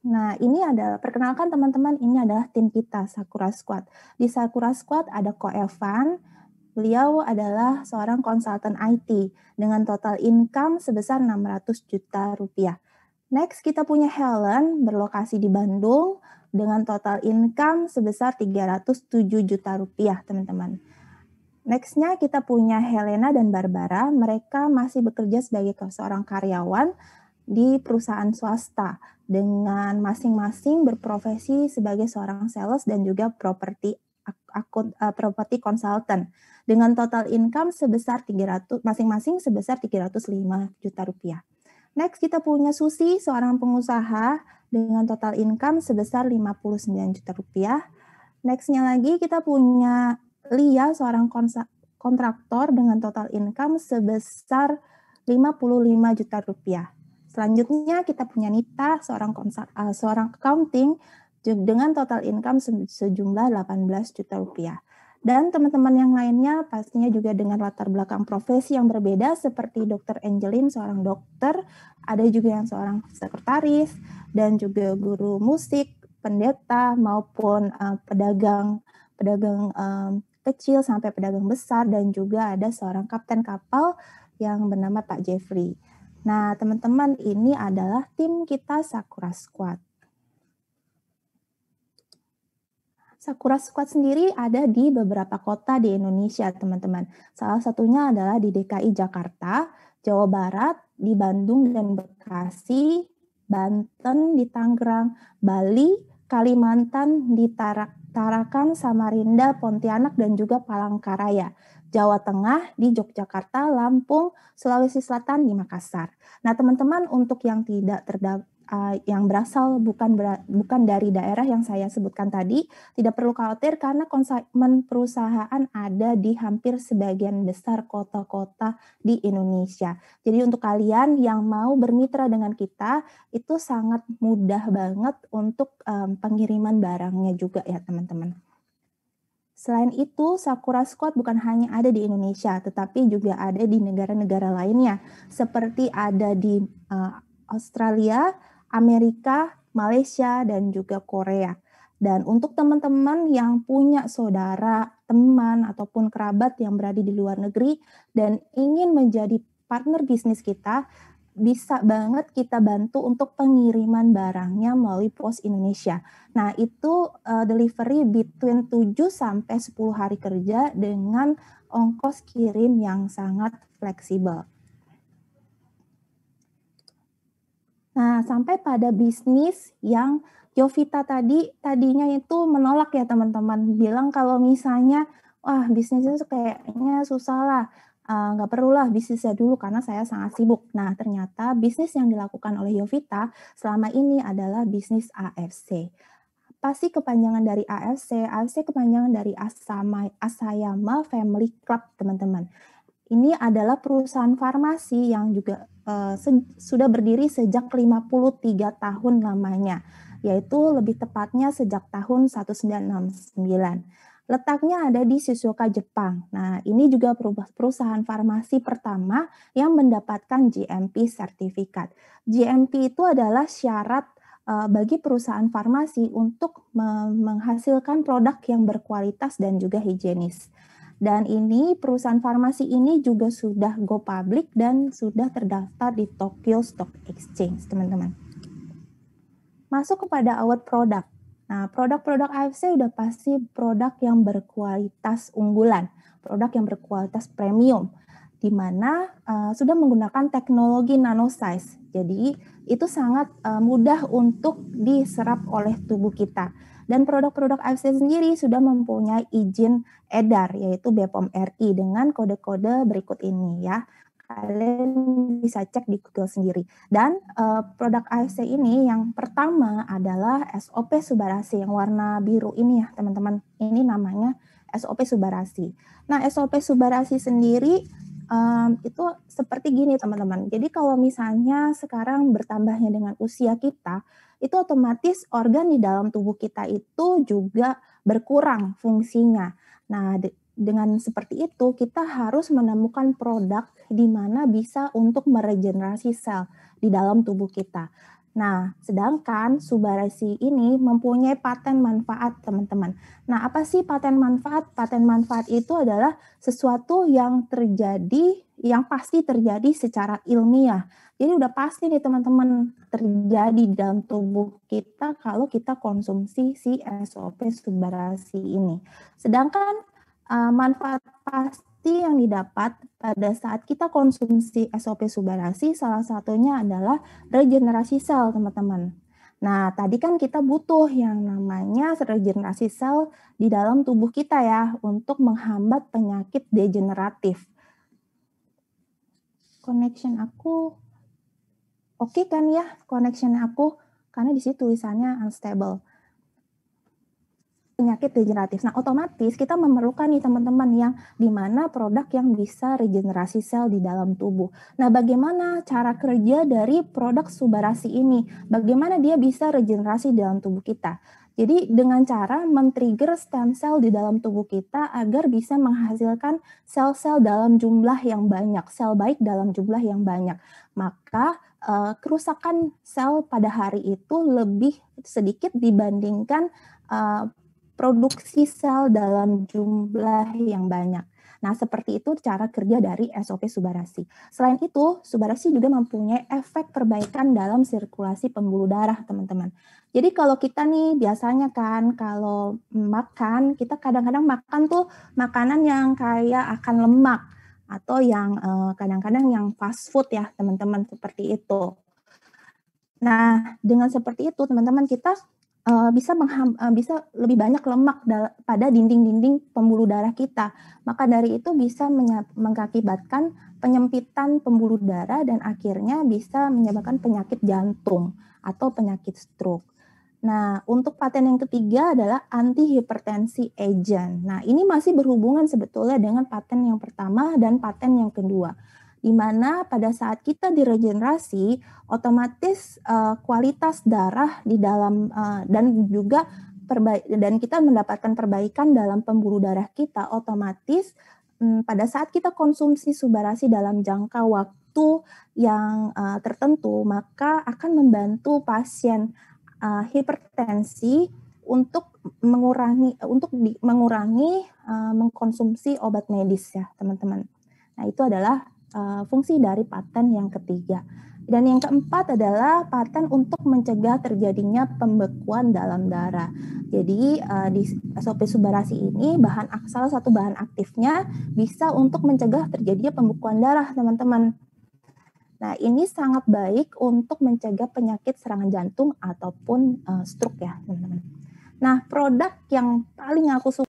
Nah ini adalah, perkenalkan teman-teman, ini adalah tim kita Sakura Squad. Di Sakura Squad ada Ko Evan. Beliau adalah seorang konsultan IT dengan total income sebesar 600 juta rupiah. Next kita punya Helen berlokasi di Bandung dengan total income sebesar 307 juta rupiah teman-teman. Nextnya kita punya Helena dan Barbara, mereka masih bekerja sebagai seorang karyawan di perusahaan swasta dengan masing-masing berprofesi sebagai seorang sales dan juga property consultant dengan total income sebesar masing-masing sebesar 305 juta rupiah. Next kita punya Susi, seorang pengusaha dengan total income sebesar 59 juta rupiah. Nextnya lagi kita punya Lia, seorang kontraktor dengan total income sebesar 55 juta rupiah. Selanjutnya kita punya Nita, seorang accounting dengan total income sejumlah 18 juta rupiah. Dan teman-teman yang lainnya pastinya juga dengan latar belakang profesi yang berbeda seperti Dr. Angelin, seorang dokter, ada juga yang seorang sekretaris, dan juga guru musik, pendeta, maupun pedagang pedagang kecil sampai pedagang besar, dan juga ada seorang kapten kapal yang bernama Pak Jeffrey. Nah, teman-teman, ini adalah tim kita Sakura Squad. Sakura Squad sendiri ada di beberapa kota di Indonesia, teman-teman. Salah satunya adalah di DKI Jakarta, Jawa Barat, di Bandung dan Bekasi, Banten, di Tangerang, Bali, Kalimantan, di Tarakan, Samarinda, Pontianak, dan juga Palangkaraya. Jawa Tengah, di Yogyakarta, Lampung, Sulawesi Selatan, di Makassar. Nah, teman-teman, untuk yang tidak yang berasal bukan dari daerah yang saya sebutkan tadi, tidak perlu khawatir karena konsumen perusahaan ada di hampir sebagian besar kota-kota di Indonesia. Jadi untuk kalian yang mau bermitra dengan kita, itu sangat mudah banget untuk pengiriman barangnya juga ya teman-teman. Selain itu, Sakura Squad bukan hanya ada di Indonesia, tetapi juga ada di negara-negara lainnya, seperti ada di Australia, Amerika, Malaysia, dan juga Korea. Dan untuk teman-teman yang punya saudara, teman, ataupun kerabat yang berada di luar negeri dan ingin menjadi partner bisnis kita, bisa banget kita bantu untuk pengiriman barangnya melalui Pos Indonesia. Nah, itu delivery between 7 sampai 10 hari kerja dengan ongkos kirim yang sangat fleksibel. Nah, sampai pada bisnis yang Yovita tadinya itu menolak ya teman-teman, bilang kalau misalnya, wah bisnisnya kayaknya susah lah, nggak perlulah bisnisnya dulu karena saya sangat sibuk. Nah, ternyata bisnis yang dilakukan oleh Yovita selama ini adalah bisnis AFC. Apa sih kepanjangan dari AFC? AFC kepanjangan dari Asayama Family Club, teman-teman. Ini adalah perusahaan farmasi yang juga sudah berdiri sejak 53 tahun lamanya, yaitu lebih tepatnya sejak tahun 1969. Letaknya ada di Shizuoka, Jepang. Nah, ini juga perusahaan farmasi pertama yang mendapatkan GMP sertifikat. GMP itu adalah syarat bagi perusahaan farmasi untuk menghasilkan produk yang berkualitas dan juga higienis. Dan ini perusahaan farmasi ini juga sudah go public dan sudah terdaftar di Tokyo Stock Exchange, teman-teman. Masuk kepada award product. Nah, produk-produk AFC udah pasti produk yang berkualitas unggulan, produk yang berkualitas premium, di mana sudah menggunakan teknologi nanosize. Jadi, itu sangat mudah untuk diserap oleh tubuh kita. Dan produk-produk AFC sendiri sudah mempunyai izin edar, yaitu BPOM RI dengan kode-kode berikut ini ya. Kalian bisa cek di Google sendiri. Dan produk AFC ini yang pertama adalah SOP Subarasi yang warna biru ini ya teman-teman. Ini namanya SOP Subarasi. Nah, SOP Subarasi sendiri itu seperti gini teman-teman. Jadi kalau misalnya sekarang bertambahnya dengan usia kita, itu otomatis organ di dalam tubuh kita itu juga berkurang fungsinya. Nah, dengan seperti itu kita harus menemukan produk di mana bisa untuk meregenerasi sel di dalam tubuh kita. Nah, sedangkan Subarasi ini mempunyai paten manfaat, teman-teman. Nah, apa sih paten manfaat? Paten manfaat itu adalah sesuatu yang terjadi, yang pasti terjadi secara ilmiah. Jadi udah pasti nih teman-teman terjadi di dalam tubuh kita kalau kita konsumsi si SOP Subarasi ini. Sedangkan manfaat pasti yang didapat pada saat kita konsumsi SOP Subarasi salah satunya adalah regenerasi sel, teman-teman. Nah, tadi kan kita butuh yang namanya regenerasi sel di dalam tubuh kita ya untuk menghambat penyakit degeneratif. Connection aku oke kan ya, connection aku, karena di situ tulisannya unstable. Penyakit degeneratif. Nah, otomatis kita memerlukan nih teman-teman yang di mana produk yang bisa regenerasi sel di dalam tubuh. Nah, bagaimana cara kerja dari produk Subarasi ini? Bagaimana dia bisa regenerasi di dalam tubuh kita? Jadi dengan cara men-trigger stem cell di dalam tubuh kita agar bisa menghasilkan sel-sel dalam jumlah yang banyak, sel baik dalam jumlah yang banyak. Maka kerusakan sel pada hari itu lebih sedikit dibandingkan produksi sel dalam jumlah yang banyak. Nah, seperti itu cara kerja dari SOP Subarasi. Selain itu, Subarasi juga mempunyai efek perbaikan dalam sirkulasi pembuluh darah, teman-teman. Jadi kalau kita nih biasanya kan kalau makan, kita kadang-kadang makan tuh makanan yang kayak akan lemak atau yang kadang-kadang yang fast food ya, teman-teman, seperti itu. Nah, dengan seperti itu, teman-teman, kita bisa lebih banyak lemak pada dinding-dinding pembuluh darah kita. Maka dari itu bisa mengakibatkan penyempitan pembuluh darah dan akhirnya bisa menyebabkan penyakit jantung atau penyakit stroke. Nah, untuk paten yang ketiga adalah antihipertensi agent. Nah, ini masih berhubungan sebetulnya dengan paten yang pertama dan paten yang kedua, di mana pada saat kita diregenerasi, otomatis kualitas darah di dalam dan juga dan kita mendapatkan perbaikan dalam pembuluh darah kita, otomatis pada saat kita konsumsi Subarasi dalam jangka waktu yang tertentu, maka akan membantu pasien hipertensi untuk mengurangi mengkonsumsi obat medis ya, teman-teman. Nah, itu adalah fungsi dari paten yang ketiga. Dan yang keempat adalah paten untuk mencegah terjadinya pembekuan dalam darah. Jadi di SOP Subarasi ini salah satu bahan aktifnya bisa untuk mencegah terjadinya pembekuan darah, teman-teman. Nah, ini sangat baik untuk mencegah penyakit serangan jantung ataupun stroke ya, teman-teman. Nah, produk yang paling aku suka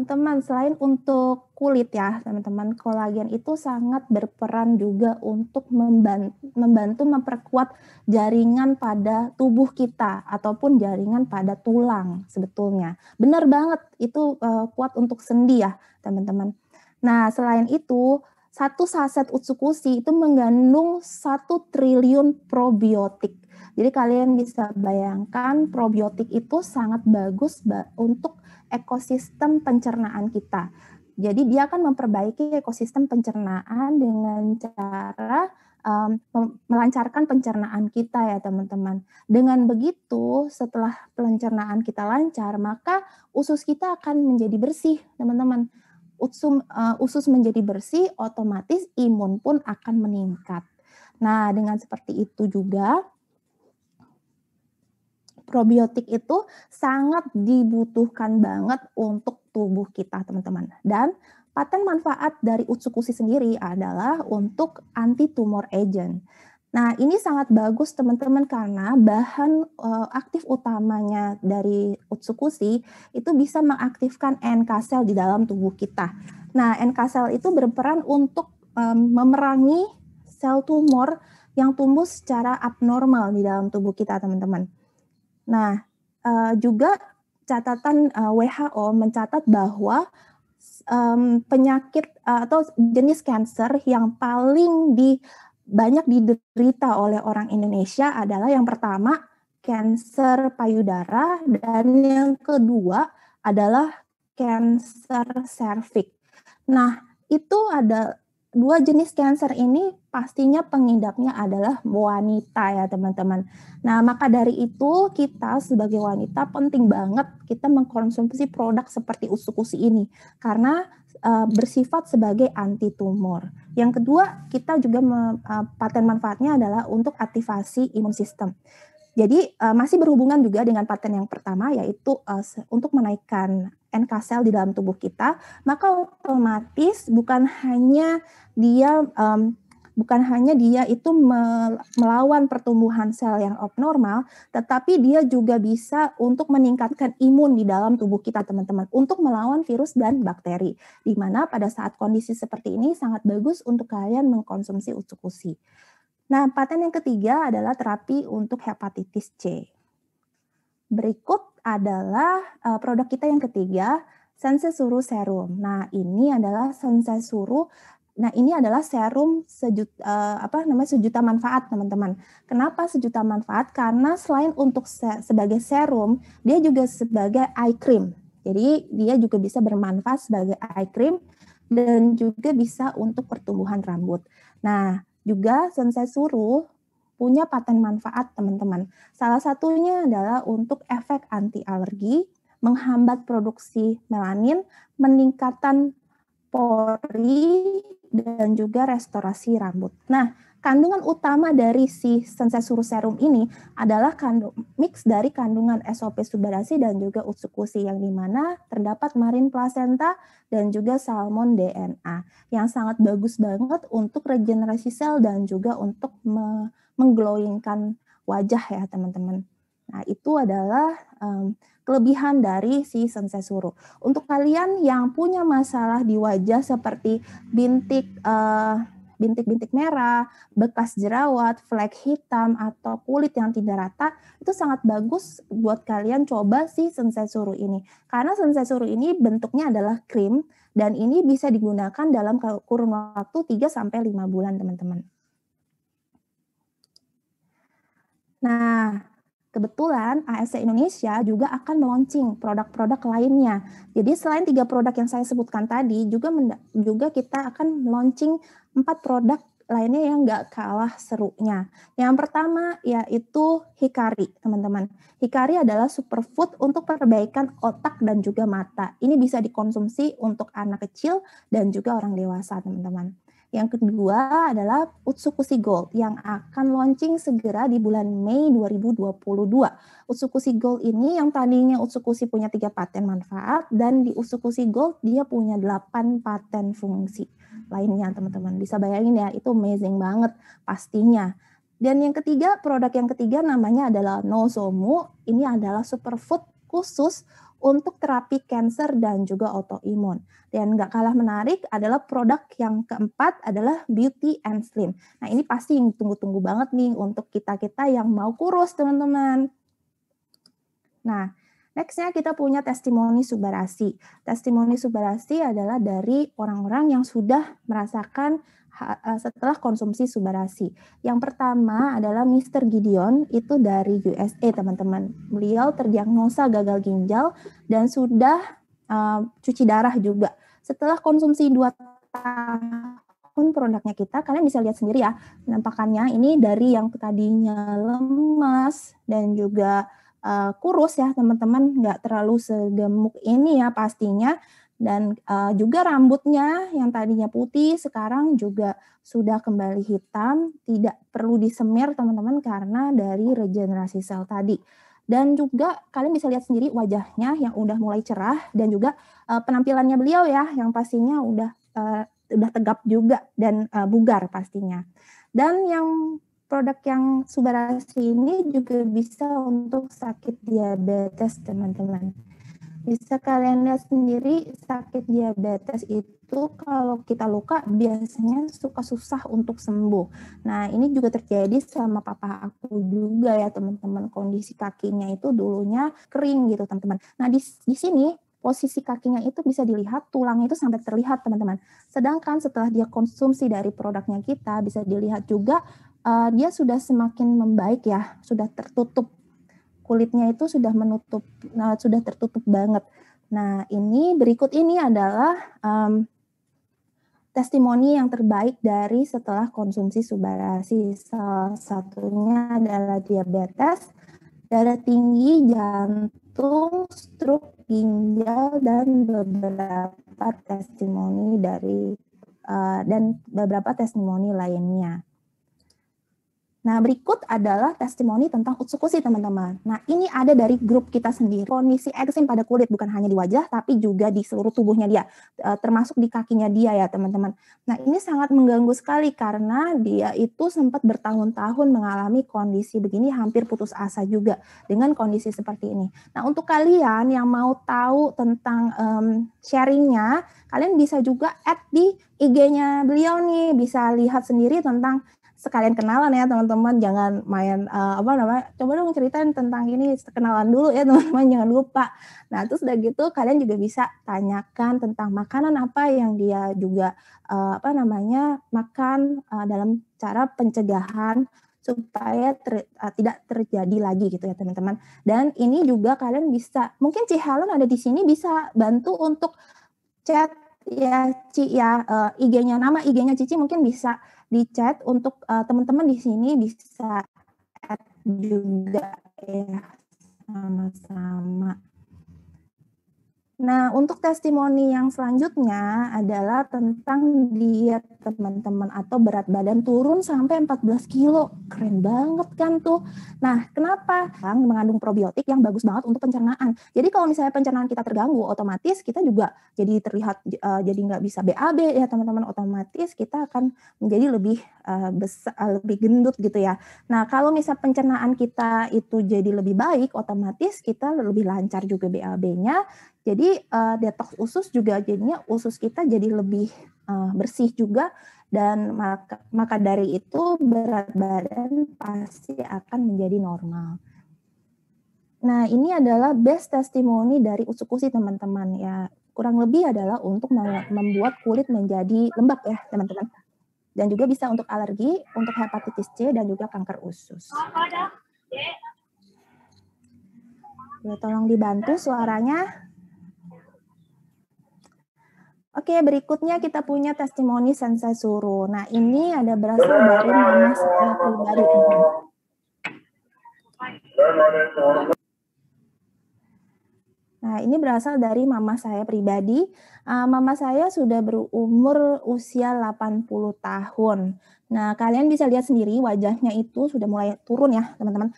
teman-teman, selain untuk kulit ya, teman-teman, kolagen itu sangat berperan juga untuk membantu memperkuat jaringan pada tubuh kita ataupun jaringan pada tulang sebetulnya. Benar banget, itu kuat untuk sendi ya, teman-teman. Nah, selain itu, satu saset Utsukushi itu mengandung 1 triliun probiotik. Jadi kalian bisa bayangkan probiotik itu sangat bagus untuk ekosistem pencernaan kita. Jadi dia akan memperbaiki ekosistem pencernaan dengan cara melancarkan pencernaan kita ya, teman-teman. Dengan begitu, setelah pencernaan kita lancar, maka usus kita akan menjadi bersih, teman-teman. Usus menjadi bersih, otomatis imun pun akan meningkat. Nah, dengan seperti itu juga, probiotik itu sangat dibutuhkan banget untuk tubuh kita, teman-teman. Dan paten manfaat dari Utsukushi sendiri adalah untuk anti-tumor agent. Nah, ini sangat bagus, teman-teman, karena bahan aktif utamanya dari Utsukushi itu bisa mengaktifkan NK cell di dalam tubuh kita. Nah, NK cell itu berperan untuk memerangi sel tumor yang tumbuh secara abnormal di dalam tubuh kita, teman-teman. Nah, juga catatan WHO mencatat bahwa penyakit atau jenis kanker yang paling banyak diderita oleh orang Indonesia adalah yang pertama kanker payudara dan yang kedua adalah kanker serviks. Nah, itu ada 2 jenis kanker ini pastinya pengidapnya adalah wanita ya, teman-teman. Nah, maka dari itu kita sebagai wanita penting banget kita mengkonsumsi produk seperti Utsukushi ini karena bersifat sebagai anti tumor. Yang kedua, kita juga paten manfaatnya adalah untuk aktivasi imun sistem. Jadi masih berhubungan juga dengan paten yang pertama, yaitu untuk menaikkan NK sel di dalam tubuh kita, maka otomatis bukan hanya dia itu melawan pertumbuhan sel yang abnormal, tetapi dia juga bisa untuk meningkatkan imun di dalam tubuh kita, teman-teman, untuk melawan virus dan bakteri. Di mana pada saat kondisi seperti ini sangat bagus untuk kalian mengkonsumsi utsukushi. Nah, paten yang ketiga adalah terapi untuk hepatitis C. Berikut adalah produk kita yang ketiga, Sensesuru Serum. Nah, ini adalah Sensesuru. Nah, ini adalah serum sejuta manfaat, teman-teman. Kenapa sejuta manfaat? Karena selain untuk sebagai serum, dia juga sebagai eye cream. Jadi, dia juga bisa bermanfaat sebagai eye cream dan juga bisa untuk pertumbuhan rambut. Nah, juga Sensesuru punya paten manfaat, teman-teman. Salah satunya adalah untuk efek anti alergi, menghambat produksi melanin, meningkatkan pori, dan juga restorasi rambut. Nah, kandungan utama dari si Sensesuru Serum ini adalah mix dari kandungan SOP Subarashi dan juga utsukushi, yang dimana terdapat marine placenta dan juga salmon DNA yang sangat bagus banget untuk regenerasi sel dan juga untuk mengglowingkan wajah ya, teman-teman. Nah, itu adalah kelebihan dari si Sensesuru. Untuk kalian yang punya masalah di wajah seperti bintik-bintik merah, bekas jerawat, flek hitam, atau kulit yang tidak rata, itu sangat bagus buat kalian coba si Sensesuru ini. Karena Sensesuru ini bentuknya adalah krim, dan ini bisa digunakan dalam kurun waktu 3-5 bulan, teman-teman. Nah, kebetulan ASC Indonesia juga akan meluncing produk-produk lainnya. Jadi selain 3 produk yang saya sebutkan tadi, juga kita akan launching 4 produk lainnya yang nggak kalah serunya. Yang pertama yaitu Hikari, teman-teman. Hikari adalah superfood untuk perbaikan otak dan juga mata. Ini bisa dikonsumsi untuk anak kecil dan juga orang dewasa, teman-teman. Yang kedua adalah Utsukushi Gold yang akan launching segera di bulan Mei 2022. Utsukushi Gold ini yang tadinya Utsukushi punya 3 paten manfaat, dan di Utsukushi Gold dia punya 8 paten fungsi lainnya, teman-teman. Bisa bayangin ya, itu amazing banget pastinya. Dan yang ketiga, produk yang ketiga namanya adalah Nozomu. Ini adalah superfood khusus untuk terapi kanker dan juga autoimun. Dan nggak kalah menarik adalah produk yang keempat adalah Beauty and Slim. Nah, ini pasti yang tunggu-tunggu banget nih untuk kita-kita yang mau kurus, teman-teman. Nah, next-nya kita punya testimoni Subarashi. Testimoni Subarashi adalah dari orang-orang yang sudah merasakan setelah konsumsi Subarashi. Yang pertama adalah Mr. Gideon, itu dari USA, teman-teman. Beliau terdiagnosa gagal ginjal dan sudah cuci darah juga. Setelah konsumsi 2 tahun produknya kita, kalian bisa lihat sendiri ya, penampakannya ini dari yang tadinya lemas dan juga kurus ya, teman-teman, nggak terlalu segemuk ini ya pastinya. Dan juga rambutnya yang tadinya putih sekarang juga sudah kembali hitam, tidak perlu disemir, teman-teman, karena dari regenerasi sel tadi. Dan juga kalian bisa lihat sendiri wajahnya yang udah mulai cerah, dan juga penampilannya beliau ya yang pastinya udah tegap juga dan bugar pastinya. Dan yang produk yang Subarashi ini juga bisa untuk sakit diabetes, teman-teman. Bisa kalian lihat sendiri, sakit diabetes itu kalau kita luka biasanya suka susah untuk sembuh. Nah, ini juga terjadi sama papa aku juga ya, teman-teman. Kondisi kakinya itu dulunya kering gitu, teman-teman. Nah, di sini posisi kakinya itu bisa dilihat, tulangnya itu sampai terlihat, teman-teman. Sedangkan setelah dia konsumsi dari produknya kita, bisa dilihat juga dia sudah semakin membaik ya, sudah tertutup. Kulitnya itu sudah sudah tertutup banget. Nah, ini berikut ini adalah testimoni yang terbaik dari setelah konsumsi Subarashi. Salah satunya adalah diabetes, darah tinggi, jantung, stroke, ginjal, dan beberapa testimoni lainnya. Nah, berikut adalah testimoni tentang utsukushi, teman-teman. Nah, ini ada dari grup kita sendiri. Kondisi eksim pada kulit, bukan hanya di wajah, tapi juga di seluruh tubuhnya dia, termasuk di kakinya dia ya, teman-teman. Nah, ini sangat mengganggu sekali karena dia itu sempat bertahun-tahun mengalami kondisi begini, hampir putus asa juga dengan kondisi seperti ini. Nah, untuk kalian yang mau tahu tentang sharingnya, kalian bisa juga add di IG-nya beliau nih, bisa lihat sendiri tentang, sekalian kenalan ya teman-teman, jangan main coba dong ceritain tentang ini, kenalan dulu ya teman-teman, jangan lupa. Nah, terus udah gitu kalian juga bisa tanyakan tentang makanan apa yang dia juga makan dalam cara pencegahan supaya tidak terjadi lagi gitu ya teman-teman. Dan ini juga kalian bisa, mungkin Ci Helen ada di sini bisa bantu untuk chat ya Ci ya, IG-nya, nama IG-nya Cici mungkin bisa di chat untuk teman-teman di sini bisa add juga ya, sama-sama. Nah, untuk testimoni yang selanjutnya adalah tentang diet teman-teman, atau berat badan turun sampai 14 kilo. Keren banget kan tuh. Nah, kenapa? Mengandung probiotik yang bagus banget untuk pencernaan. Jadi kalau misalnya pencernaan kita terganggu, otomatis kita juga jadi terlihat jadi nggak bisa BAB ya teman-teman. Otomatis kita akan menjadi lebih besar, lebih gendut gitu ya. Nah, kalau misal pencernaan kita itu jadi lebih baik, otomatis kita lebih lancar juga BAB-nya. Jadi detox usus juga jadinya usus kita jadi lebih bersih juga, dan maka dari itu berat badan pasti akan menjadi normal. Nah, ini adalah best testimoni dari utsukushi teman-teman ya. Kurang lebih adalah untuk membuat kulit menjadi lembab ya teman-teman. Dan juga bisa untuk alergi, untuk hepatitis C, dan juga kanker usus. Ya, tolong dibantu suaranya. Oke, berikutnya kita punya testimoni Sensei Suru. Nah, ini ada berasal dari mama saya pribadi. Nah, ini berasal dari mama saya pribadi. Mama saya sudah berumur usia 80 tahun. Nah, kalian bisa lihat sendiri wajahnya itu sudah mulai turun ya, teman-teman.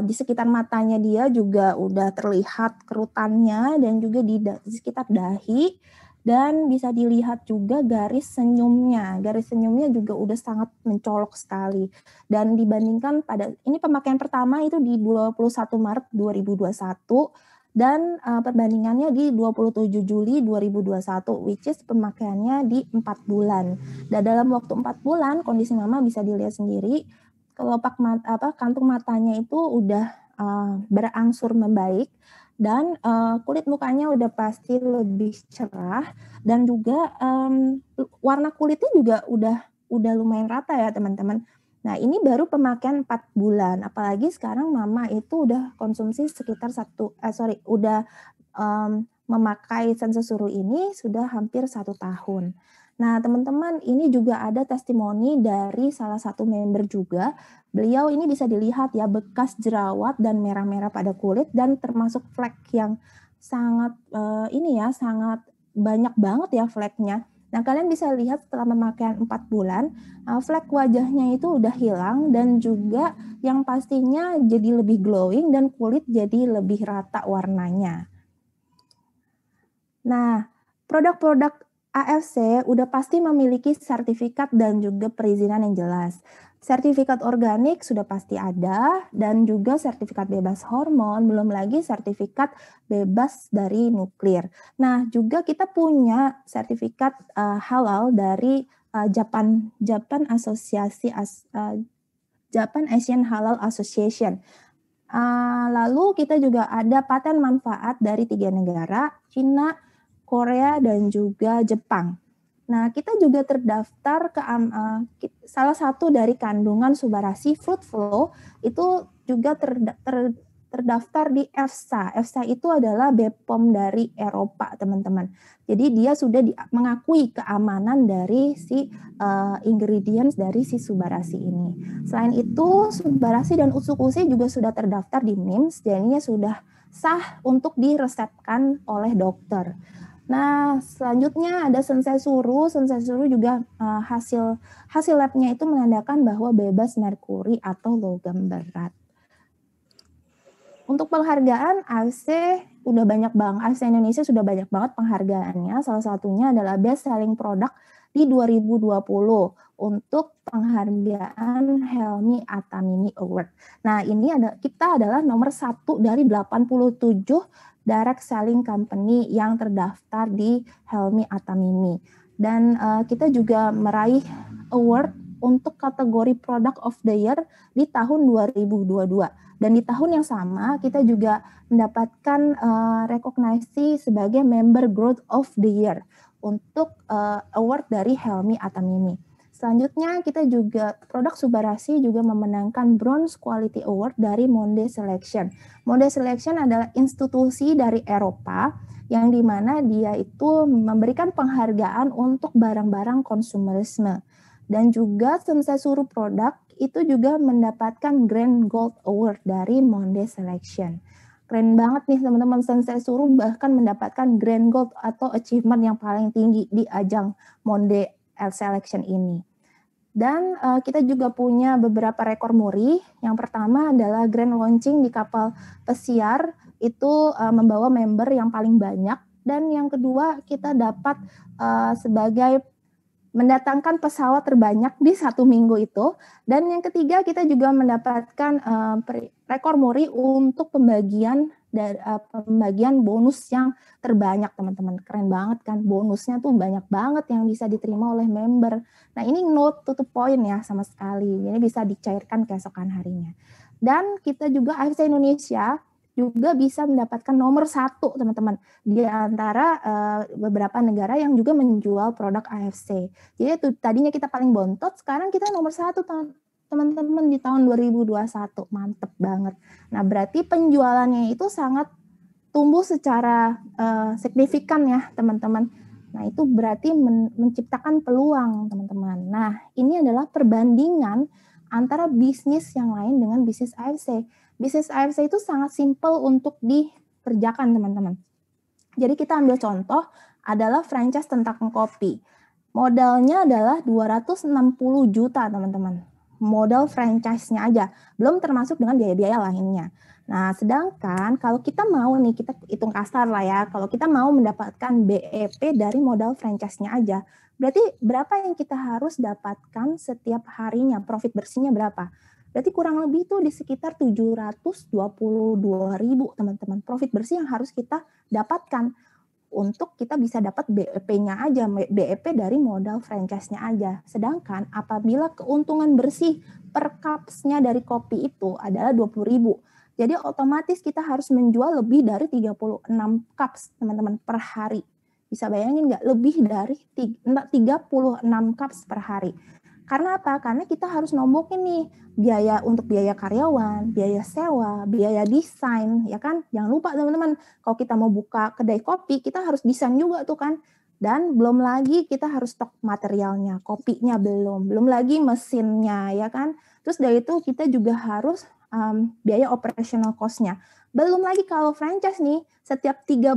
Di sekitar matanya dia juga udah terlihat kerutannya, dan juga di sekitar dahi. Dan bisa dilihat juga garis senyumnya. Garis senyumnya juga udah sangat mencolok sekali. Dan dibandingkan pada, ini pemakaian pertama itu di 21 Maret 2021. Dan perbandingannya di 27 Juli 2021, which is pemakaiannya di 4 bulan. Dan dalam waktu 4 bulan, kondisi mama bisa dilihat sendiri, kelopak kantung matanya itu udah berangsur membaik, dan kulit mukanya udah pasti lebih cerah, dan juga warna kulitnya juga udah lumayan rata ya teman-teman. Nah, ini baru pemakaian 4 bulan, apalagi sekarang mama itu udah konsumsi sekitar memakai Sensei Suru ini sudah hampir 1 tahun. Nah, teman-teman, ini juga ada testimoni dari salah satu member juga. Beliau ini bisa dilihat ya, bekas jerawat dan merah-merah pada kulit, dan termasuk flek yang sangat sangat banyak banget ya fleknya. Nah, kalian bisa lihat setelah pemakaian 4 bulan, flek wajahnya itu udah hilang, dan juga yang pastinya jadi lebih glowing, dan kulit jadi lebih rata warnanya. Nah, produk-produk AFC udah pasti memiliki sertifikat dan juga perizinan yang jelas. Sertifikat organik sudah pasti ada, dan juga sertifikat bebas hormon, belum lagi sertifikat bebas dari nuklir. Nah, juga kita punya sertifikat halal dari Japan Asian Halal Association. Lalu kita juga ada paten manfaat dari 3 negara, Cina, Korea, dan juga Jepang. Nah, kita juga terdaftar ke salah satu dari kandungan Subarashi Fruit Flow itu juga terdaftar di EFSA. EFSA itu adalah BPOM dari Eropa, teman-teman. Jadi dia sudah mengakui keamanan dari si ingredients dari si Subarashi ini. Selain itu, Subarashi dan utsukushi juga sudah terdaftar di NIMS, jadinya sudah sah untuk diresepkan oleh dokter. Nah, selanjutnya ada Sensesuru. Sensesuru juga hasil labnya itu menandakan bahwa bebas merkuri atau logam berat. Untuk penghargaan AFC udah banyak banget, AFC Indonesia sudah banyak banget penghargaannya. Salah satunya adalah Best Selling Product di 2020 untuk penghargaan Helmi Atamimi Award. Nah, ini kita adalah nomor 1 dari 87 direct selling company yang terdaftar di Helmi Atamimi. Dan kita juga meraih award untuk kategori Product of the Year di tahun 2022. Dan di tahun yang sama kita juga mendapatkan rekognisi sebagai Member Growth of the Year untuk award dari Helmi Atamimi. Selanjutnya kita juga produk Subarasi juga memenangkan Bronze Quality Award dari Monde Selection. Monde Selection adalah institusi dari Eropa yang dimana dia itu memberikan penghargaan untuk barang-barang konsumerisme. Dan juga Sensesuru Product itu juga mendapatkan Grand Gold Award dari Monde Selection. Keren banget nih teman-teman, Sensesuru bahkan mendapatkan Grand Gold atau achievement yang paling tinggi di ajang Monde Selection ini. Dan kita juga punya beberapa rekor muri. Yang pertama adalah Grand Launching di kapal pesiar, itu membawa member yang paling banyak. Dan yang kedua kita dapat sebagai mendatangkan pesawat terbanyak di 1 minggu itu. Dan yang ketiga kita juga mendapatkan rekor muri untuk pembagian bonus yang terbanyak, teman-teman. Keren banget kan, bonusnya tuh banyak banget yang bisa diterima oleh member. Nah, ini note to the point ya sama sekali, jadi bisa dicairkan keesokan harinya. Dan kita juga AFC Indonesia juga bisa mendapatkan nomor 1, teman-teman, di antara beberapa negara yang juga menjual produk AFC. Jadi itu tadinya kita paling bontot, sekarang kita nomor 1, teman-teman, di tahun 2021. Mantep banget. Nah, berarti penjualannya itu sangat tumbuh secara signifikan ya, teman-teman. Nah, itu berarti menciptakan peluang, teman-teman. Nah, ini adalah perbandingan antara bisnis yang lain dengan bisnis AFC. Bisnis AFC itu sangat simpel untuk dikerjakan, teman-teman. Jadi kita ambil contoh adalah franchise tentang kopi. Modalnya adalah 260 juta, teman-teman. Modal franchise-nya aja, belum termasuk dengan biaya-biaya lainnya. Nah, sedangkan kalau kita mau nih, kita hitung kasar lah ya, kalau kita mau mendapatkan BEP dari modal franchise-nya aja, berarti berapa yang kita harus dapatkan setiap harinya, profit bersihnya berapa? Berarti kurang lebih itu di sekitar 722.000, teman-teman. Profit bersih yang harus kita dapatkan untuk kita bisa dapat BEP-nya aja, BEP dari modal franchise-nya aja. Sedangkan apabila keuntungan bersih per cups-nya dari kopi itu adalah 20.000, jadi otomatis kita harus menjual lebih dari 36 cups, teman-teman, per hari. Bisa bayangin nggak? Lebih dari 36 cups per hari. Karena apa? Karena kita harus nombokin nih biaya untuk biaya karyawan, biaya sewa, biaya desain, ya kan? Jangan lupa teman-teman, kalau kita mau buka kedai kopi, kita harus desain juga tuh kan. Dan belum lagi kita harus stok materialnya, kopinya belum lagi mesinnya, ya kan? Terus dari itu kita juga harus biaya operational cost-nya. Belum lagi kalau franchise nih, setiap 3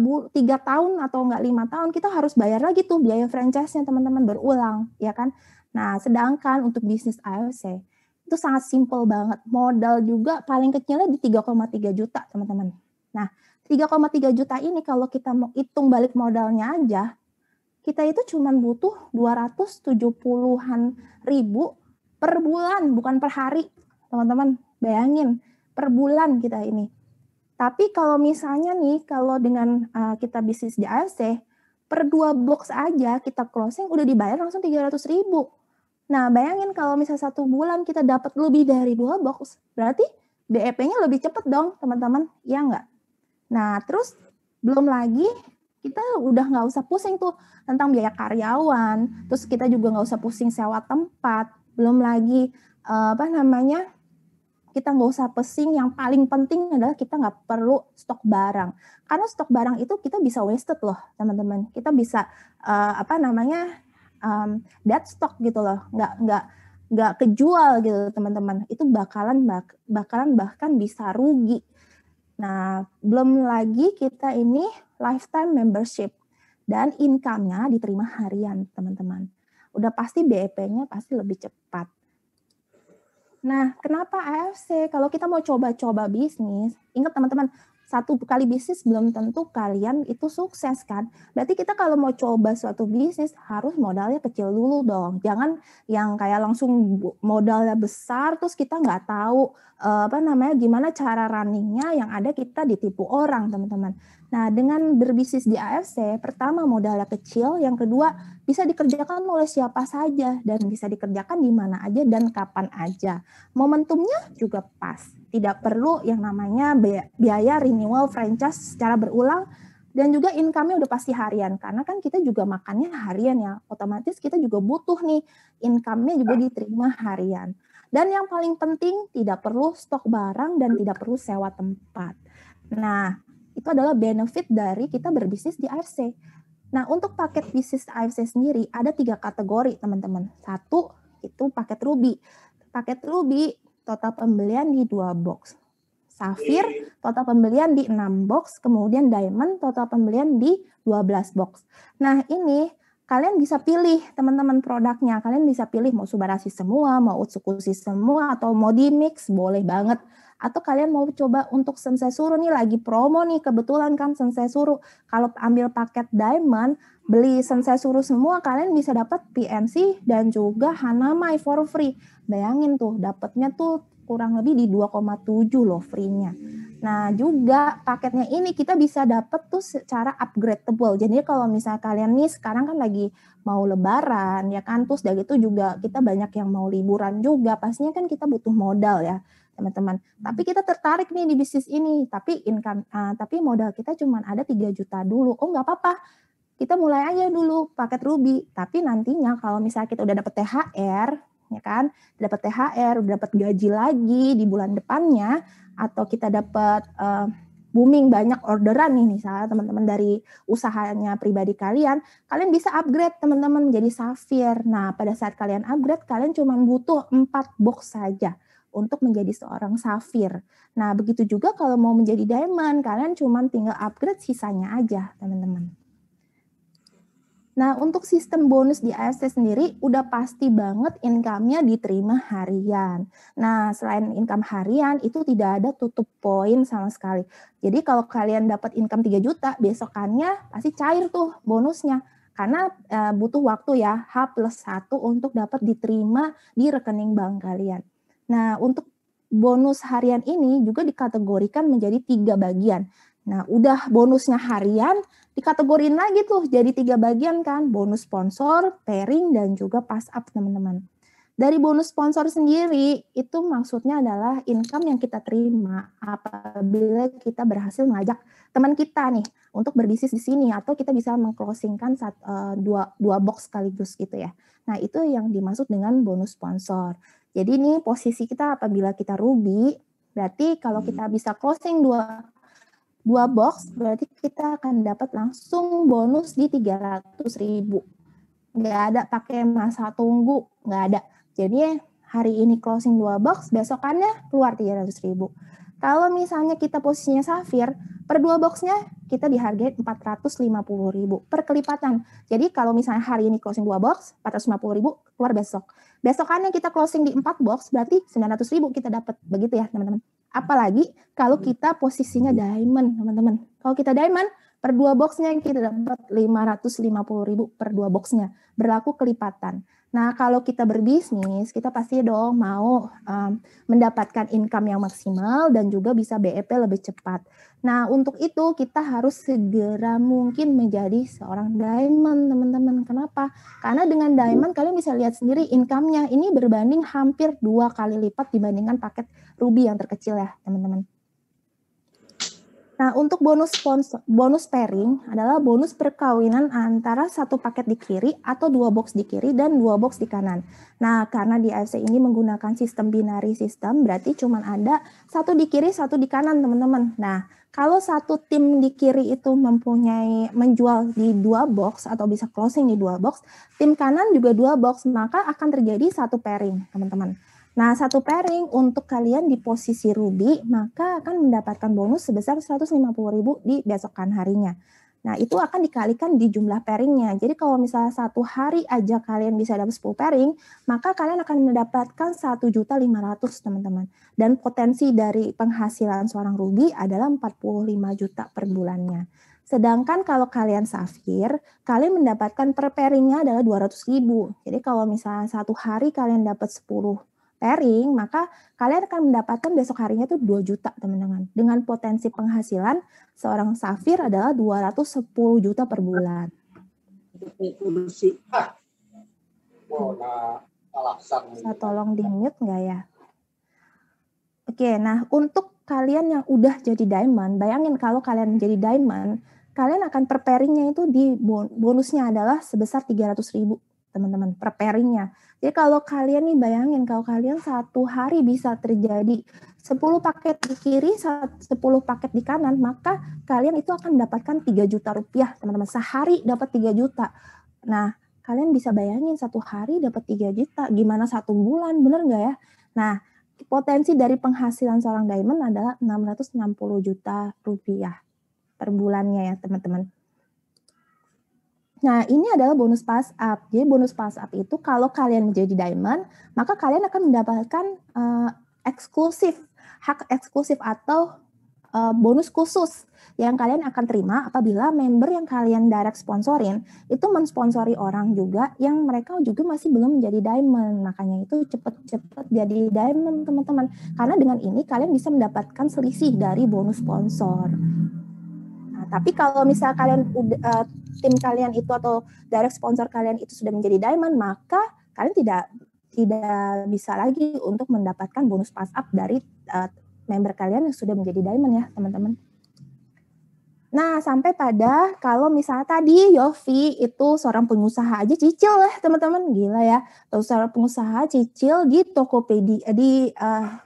tahun atau enggak 5 tahun, kita harus bayar lagi tuh biaya franchise-nya, teman-teman, berulang, ya kan? Nah, sedangkan untuk bisnis AFC itu sangat simpel banget. Modal juga paling kecilnya di 3,3 juta, teman-teman. Nah, 3,3 juta ini kalau kita mau hitung balik modalnya aja, kita itu cuma butuh 270-an ribu per bulan, bukan per hari. Teman-teman, bayangin, per bulan kita ini. Tapi kalau misalnya nih, kalau dengan kita bisnis di AFC, per 2 box aja kita closing udah dibayar langsung 300.000. Nah, bayangin kalau misalnya 1 bulan kita dapat lebih dari 2 box, berarti BEP-nya lebih cepat dong, teman-teman. Ya enggak? Nah, terus belum lagi kita udah nggak usah pusing tuh tentang biaya karyawan, terus kita juga nggak usah pusing sewa tempat, belum lagi kita nggak usah pusing, yang paling penting adalah kita nggak perlu stok barang. Karena stok barang itu kita bisa wasted loh, teman-teman. Kita bisa dead stock gitu loh, nggak kejual gitu, teman-teman. Itu bakalan bahkan bisa rugi. Nah, belum lagi kita ini lifetime membership. dan income-nya diterima harian, teman-teman. Udah pasti BEP-nya pasti lebih cepat. Nah, kenapa AFC? Kalau kita mau coba-coba bisnis, ingat teman-teman, satu kali bisnis belum tentu kalian itu sukses kan. Berarti kita kalau mau coba suatu bisnis harus modalnya kecil dulu dong. Jangan yang kayak langsung modalnya besar terus kita nggak tahu gimana cara runningnya, yang ada kita ditipu orang, teman-teman. Nah, dengan berbisnis di AFC, pertama modalnya kecil, yang kedua bisa dikerjakan oleh siapa saja dan bisa dikerjakan di mana aja dan kapan aja. Momentumnya juga pas. Tidak perlu yang namanya biaya renewal franchise secara berulang, dan juga income-nya udah pasti harian. Karena kan kita juga makannya harian ya, otomatis kita juga butuh nih income-nya juga diterima harian. Dan yang paling penting, tidak perlu stok barang dan tidak perlu sewa tempat. Nah, itu adalah benefit dari kita berbisnis di AFC. Nah, untuk paket bisnis AFC sendiri ada 3 kategori, teman-teman. 1, itu paket Ruby. Paket Ruby, total pembelian di 2 box. Safir, total pembelian di 6 box. Kemudian Diamond, total pembelian di 12 box. Nah, ini kalian bisa pilih teman-teman produknya. Kalian bisa pilih mau Subarashi semua, mau Utsukushi semua, atau mau di mix, boleh banget. Atau kalian mau coba untuk Sensei Suru nih, lagi promo nih, kebetulan kan Sensei Suru. Kalau ambil paket Diamond, beli Sensei Suru semua, kalian bisa dapat PNC dan juga Hanamai for free. Bayangin tuh, dapatnya tuh kurang lebih di 2,7 loh free-nya. Nah, juga paketnya ini kita bisa dapat tuh secara upgradable. Jadi kalau misalnya kalian nih sekarang kan lagi mau lebaran ya kan, terus dari itu juga kita banyak yang mau liburan juga, pastinya kan kita butuh modal ya, teman-teman. Tapi kita tertarik nih di bisnis ini, tapi tapi modal kita cuma ada 3 juta dulu. Oh, nggak apa-apa. Kita mulai aja dulu paket Ruby. Tapi nantinya kalau misalnya kita udah dapat THR, ya kan, dapat THR, udah dapat gaji lagi di bulan depannya, atau kita dapat booming banyak orderan nih, misalnya teman-teman dari usahanya pribadi kalian bisa upgrade teman-teman menjadi Safir. Nah, pada saat kalian upgrade, kalian cuma butuh 4 box saja untuk menjadi seorang Safir. Nah, begitu juga kalau mau menjadi Diamond, kalian cuma tinggal upgrade sisanya aja, teman-teman. Nah, untuk sistem bonus di AFC sendiri udah pasti banget income-nya diterima harian. Nah, selain income harian itu tidak ada tutup poin sama sekali. Jadi kalau kalian dapat income 3 juta, besokannya pasti cair tuh bonusnya. Karena butuh waktu ya, H+1 untuk dapat diterima di rekening bank kalian. Nah, untuk bonus harian ini juga dikategorikan menjadi 3 bagian. Nah, udah bonusnya harian, dikategorin lagi tuh jadi 3 bagian kan, bonus sponsor, pairing, dan juga pass up, teman-teman. Dari bonus sponsor sendiri, itu maksudnya adalah income yang kita terima apabila kita berhasil mengajak teman kita nih untuk berbisnis di sini, atau kita bisa meng-closingkan dua box sekaligus gitu ya. Nah, itu yang dimaksud dengan bonus sponsor. Jadi ini posisi kita apabila kita Ruby, berarti kalau kita bisa closing 2 box, berarti kita akan dapat langsung bonus di 300.000. Nggak ada pakai masa tunggu, nggak ada. Jadi hari ini closing 2 box, besokannya keluar 300.000. Kalau misalnya kita posisinya Safir, per 2 boxnya kita dihargai 450.000 per kelipatan. Jadi kalau misalnya hari ini closing 2 box, 450.000 keluar besok. Besokannya kita closing di 4 box, berarti 900.000 kita dapat. Begitu ya, teman-teman. Apalagi kalau kita posisinya Diamond, teman-teman. Kalau kita Diamond, per 2 boxnya kita dapat 550.000 per 2 boxnya. Berlaku kelipatan. Nah, kalau kita berbisnis, kita pasti dong mau mendapatkan income yang maksimal dan juga bisa BEP lebih cepat. Nah, untuk itu kita harus segera mungkin menjadi seorang Diamond, teman-teman. Kenapa? Karena dengan Diamond kalian bisa lihat sendiri income-nya ini berbanding hampir 2 kali lipat dibandingkan paket Ruby yang terkecil ya, teman-teman. Nah, untuk bonus pairing adalah bonus perkawinan antara 1 paket di kiri atau 2 box di kiri dan 2 box di kanan. Nah, karena di AFC ini menggunakan sistem binary system, berarti cuma ada 1 di kiri, 1 di kanan, teman-teman. Nah, kalau 1 tim di kiri itu menjual di 2 box atau bisa closing di 2 box, tim kanan juga 2 box, maka akan terjadi 1 pairing, teman-teman. Nah, 1 pairing untuk kalian di posisi Ruby, maka akan mendapatkan bonus sebesar 150.000 di besokan harinya. Nah, itu akan dikalikan di jumlah pairingnya. Jadi kalau misalnya satu hari aja kalian bisa dapat 10 pairing, maka kalian akan mendapatkan 1.500.000 teman-teman. Dan potensi dari penghasilan seorang Ruby adalah 45 juta per bulannya. Sedangkan kalau kalian Safir, kalian mendapatkan per pairingnya adalah 200.000. Jadi kalau misalnya satu hari kalian dapat 10 pairing, maka kalian akan mendapatkan besok harinya itu 2 juta teman-teman. Dengan potensi penghasilan seorang Safir adalah 210 juta per bulan. Bisa tolong di-mute nggak ya? Oke, nah untuk kalian yang udah jadi diamond, bayangin kalau kalian menjadi diamond, kalian akan per pairingnya itu di bonusnya adalah sebesar 300.000 teman-teman per pairingnya. Jadi kalau kalian nih bayangin kalau kalian satu hari bisa terjadi 10 paket di kiri, 10 paket di kanan, maka kalian itu akan mendapatkan 3 juta rupiah teman-teman. Sehari dapat 3 juta. Nah, kalian bisa bayangin satu hari dapat 3 juta, gimana satu bulan, bener nggak ya? Nah, potensi dari penghasilan seorang diamond adalah 660 juta rupiah per bulannya ya teman-teman. Nah, ini adalah bonus pass up. Jadi bonus pass up itu kalau kalian menjadi diamond, maka kalian akan mendapatkan hak eksklusif atau bonus khusus yang kalian akan terima apabila member yang kalian direct sponsorin itu mensponsori orang juga yang mereka juga masih belum menjadi diamond. Makanya itu cepat-cepat jadi diamond teman-teman. Karena dengan ini kalian bisa mendapatkan selisih dari bonus sponsor. Nah, tapi kalau misal kalian tim kalian itu atau direct sponsor kalian itu sudah menjadi diamond, maka kalian tidak bisa lagi untuk mendapatkan bonus pass up dari member kalian yang sudah menjadi diamond ya teman-teman. Nah, sampai pada kalau misalnya tadi Yofi itu seorang pengusaha aja cicil ya teman-teman, gila ya. Seorang pengusaha cicil di Tokopedia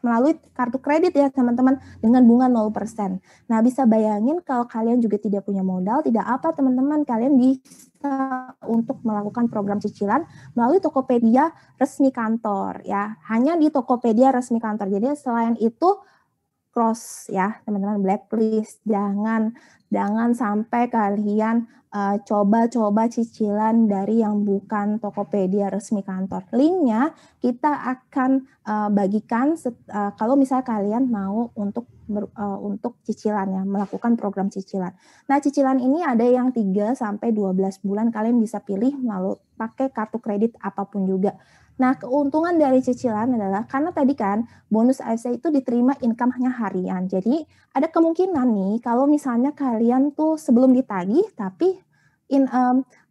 melalui kartu kredit ya teman-teman dengan bunga 0%. Nah, bisa bayangin kalau kalian juga tidak punya modal, tidak apa teman-teman, kalian bisa untuk melakukan program cicilan melalui Tokopedia resmi kantor ya. Hanya di Tokopedia resmi kantor. Jadi selain itu cross ya teman-teman, blacklist, jangan sampai kalian coba-coba cicilan dari yang bukan Tokopedia resmi kantor. Linknya kita akan bagikan kalau misalnya kalian mau untuk cicilan ya, melakukan program cicilan. Nah, cicilan ini ada yang 3 sampai 12 bulan, kalian bisa pilih melalui pakai kartu kredit apapun juga. Nah, keuntungan dari cicilan adalah karena tadi kan bonus AFC itu diterima income-nya harian. Jadi ada kemungkinan nih kalau misalnya kalian tuh sebelum ditagih tapi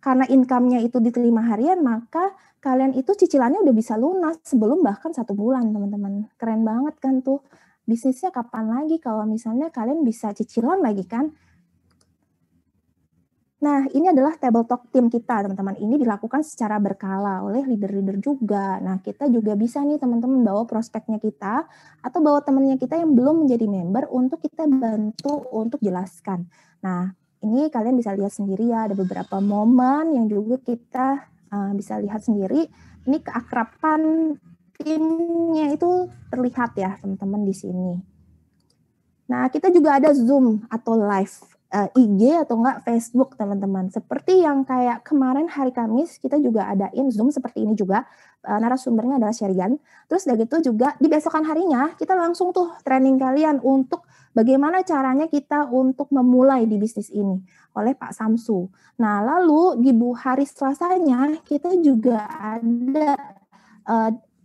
karena income-nya itu diterima harian, maka kalian itu cicilannya udah bisa lunas sebelum bahkan 1 bulan, teman-teman. Keren banget kan tuh. Bisnisnya kapan lagi kalau misalnya kalian bisa cicilan lagi kan? Nah, ini adalah table talk tim kita, teman-teman. Ini dilakukan secara berkala oleh leader-leader juga. Nah, kita juga bisa nih, teman-teman, bawa prospeknya kita atau bawa temannya kita yang belum menjadi member untuk kita bantu untuk jelaskan. Nah, ini kalian bisa lihat sendiri ya, ada beberapa momen yang juga kita bisa lihat sendiri. Ini keakraban timnya itu terlihat ya, teman-teman, di sini. Nah, kita juga ada Zoom atau live. IG atau enggak Facebook teman-teman. Seperti yang kayak kemarin hari Kamis kita juga adain Zoom seperti ini juga. Narasumbernya adalah Syarian. Terus udah gitu juga di besokan harinya kita langsung tuh training kalian untuk bagaimana caranya kita untuk memulai di bisnis ini oleh Pak Samsu. Nah, lalu di hari Selasanya kita juga ada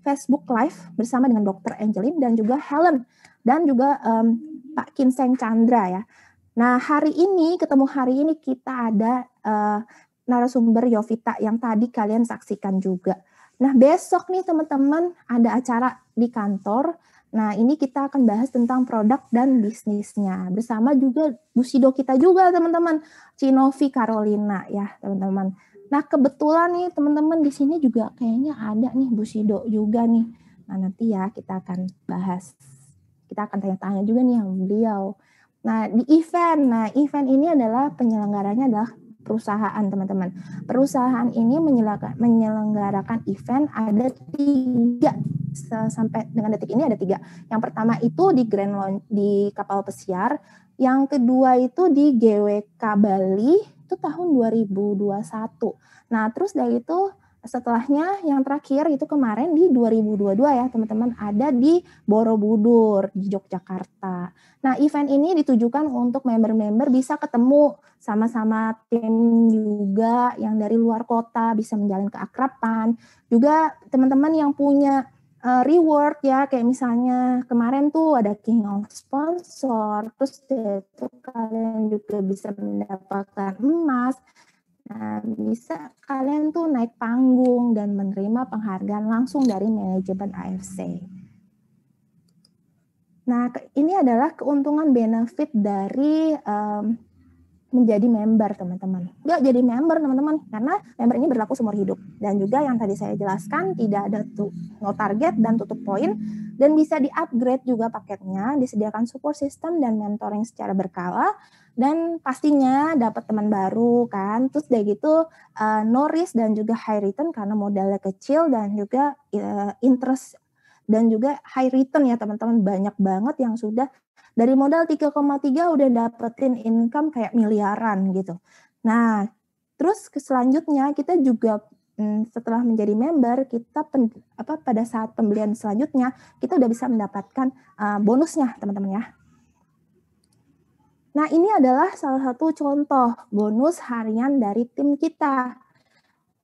Facebook Live bersama dengan Dr. Angelin dan juga Helen dan juga Pak Kinseng Chandra ya. Nah, hari ini kita ada narasumber Yovita yang tadi kalian saksikan juga. Nah, besok nih teman-teman ada acara di kantor. Nah, ini kita akan bahas tentang produk dan bisnisnya. Bersama juga Bu Sido kita juga teman-teman, Cinovi Carolina ya teman-teman. Nah, kebetulan nih teman-teman di sini juga kayaknya ada nih Bu Sido juga nih. Nah, nanti ya kita akan bahas. Kita akan tanya-tanya juga nih sama beliau. Nah, di event ini adalah penyelenggaranya adalah perusahaan, teman-teman. Perusahaan ini menyelenggarakan event ada 3 sampai dengan detik ini ada 3. Yang pertama itu di Grand Launch di kapal pesiar, yang kedua itu di GWK Bali itu tahun 2021. Nah, terus dari itu setelahnya yang terakhir itu kemarin di 2022 ya teman-teman, ada di Borobudur di Yogyakarta. Nah, event ini ditujukan untuk member-member bisa ketemu sama-sama tim juga yang dari luar kota, bisa menjalin keakraban. Juga teman-teman yang punya reward ya, kayak misalnya kemarin tuh ada King of Sponsor, terus itu kalian juga bisa mendapatkan emas. Nah, bisa kalian tuh naik panggung dan menerima penghargaan langsung dari manajemen AFC. Nah, ini adalah keuntungan benefit dari menjadi member, teman-teman. Nggak jadi member, teman-teman, karena member ini berlaku seumur hidup. Dan juga yang tadi saya jelaskan, tidak ada no target dan tutup poin, dan bisa di-upgrade juga paketnya, disediakan support system dan mentoring secara berkala, dan pastinya dapat teman baru, kan. Terus dari gitu, no risk dan juga high return, karena modalnya kecil, dan juga interest, dan juga high return ya, teman-teman. Banyak banget yang sudah dari modal 3,3 udah dapetin income kayak miliaran gitu. Nah, terus selanjutnya kita juga setelah menjadi member, kita pada saat pembelian selanjutnya kita udah bisa mendapatkan bonusnya, teman-teman ya. Nah, ini adalah salah satu contoh bonus harian dari tim kita.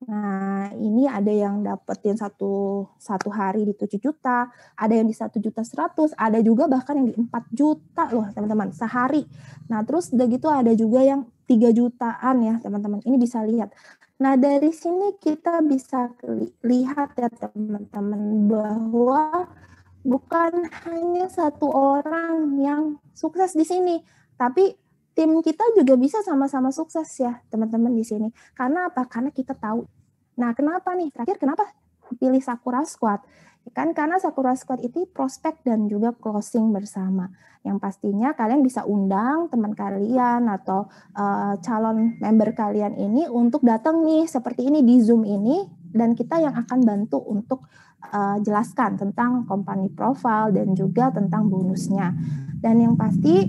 Nah, ini ada yang dapetin satu hari di 7 juta, ada yang di 1.100.000, ada juga bahkan yang di 4 juta loh teman-teman sehari. Nah, terus udah gitu ada juga yang 3 jutaan ya teman-teman, ini bisa lihat. Nah, dari sini kita bisa lihat ya teman-teman bahwa bukan hanya satu orang yang sukses di sini, tapi tim kita juga bisa sama-sama sukses ya teman-teman di sini. Karena apa? Karena kita tahu. Nah, kenapa nih? Terakhir kenapa pilih Sakura Squad? Kan karena Sakura Squad itu prospek dan juga closing bersama. Yang pastinya kalian bisa undang teman kalian atau calon member kalian ini untuk datang nih seperti ini di Zoom ini, dan kita yang akan bantu untuk jelaskan tentang company profile dan juga tentang bonusnya. Dan yang pasti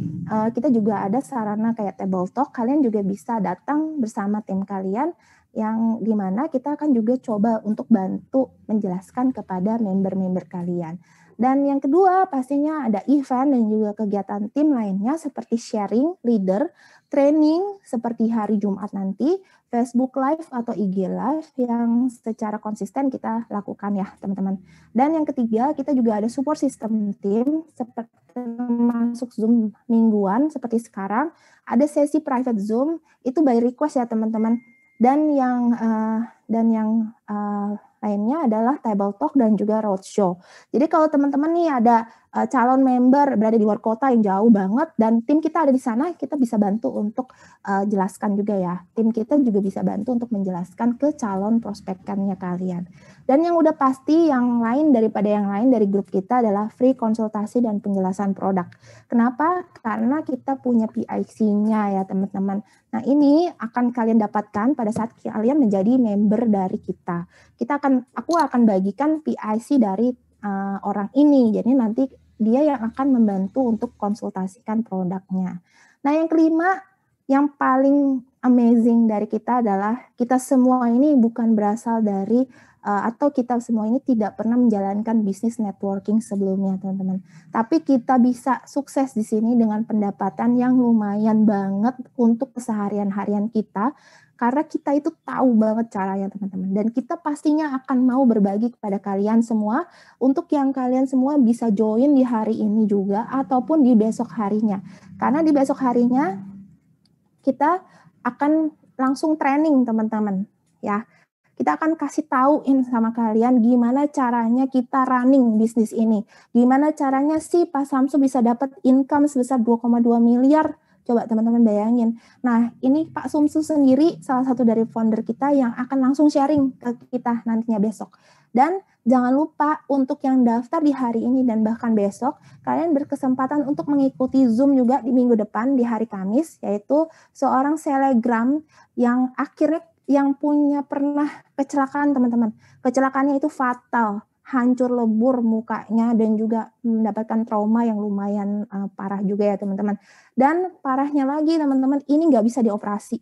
kita juga ada sarana kayak table talk, kalian juga bisa datang bersama tim kalian yang dimana kita akan juga coba untuk bantu menjelaskan kepada member-member kalian. Dan yang kedua pastinya ada event dan juga kegiatan tim lainnya seperti sharing, leader, training seperti hari Jumat nanti, Facebook Live atau IG Live yang secara konsisten kita lakukan ya teman-teman. Dan yang ketiga kita juga ada support system tim seperti masuk Zoom mingguan seperti sekarang, ada sesi private Zoom itu by request ya teman-teman. Dan yang lainnya adalah table talk dan juga roadshow. Jadi kalau teman-teman nih ada calon member berada di luar kota yang jauh banget dan tim kita ada di sana, kita bisa bantu untuk jelaskan juga ya. Tim kita juga bisa bantu untuk menjelaskan ke calon prospekannya kalian. Dan yang udah pasti yang lain daripada yang lain dari grup kita adalah free konsultasi dan penjelasan produk. Kenapa? Karena kita punya PIC-nya ya teman-teman. Nah, ini akan kalian dapatkan pada saat kalian menjadi member dari kita. Aku akan bagikan PIC dari orang ini. Jadi nanti dia yang akan membantu untuk konsultasikan produknya. Nah, yang kelima, yang paling amazing dari kita adalah kita semua ini bukan berasal dari atau kita semua ini tidak pernah menjalankan bisnis networking sebelumnya, teman-teman. Tapi kita bisa sukses di sini dengan pendapatan yang lumayan banget untuk keseharian harian kita, karena kita itu tahu banget caranya, teman-teman. Dan kita pastinya akan mau berbagi kepada kalian semua, untuk yang kalian semua bisa join di hari ini juga, ataupun di besok harinya. Karena di besok harinya, kita akan langsung training, teman-teman. Ya, kita akan kasih tauin sama kalian gimana caranya kita running bisnis ini. Gimana caranya sih Pak Samsu bisa dapat income sebesar 2,2 miliar. Coba teman-teman bayangin. Nah, ini Pak Samsu sendiri salah satu dari founder kita yang akan langsung sharing ke kita nantinya besok. Dan jangan lupa untuk yang daftar di hari ini dan bahkan besok, kalian berkesempatan untuk mengikuti Zoom juga di minggu depan di hari Kamis, yaitu seorang selebgram yang pernah kecelakaan, teman-teman. Kecelakaannya itu fatal. hancur lebur mukanya dan juga mendapatkan trauma yang lumayan parah juga ya teman-teman. Dan parahnya lagi teman-teman, ini nggak bisa dioperasi.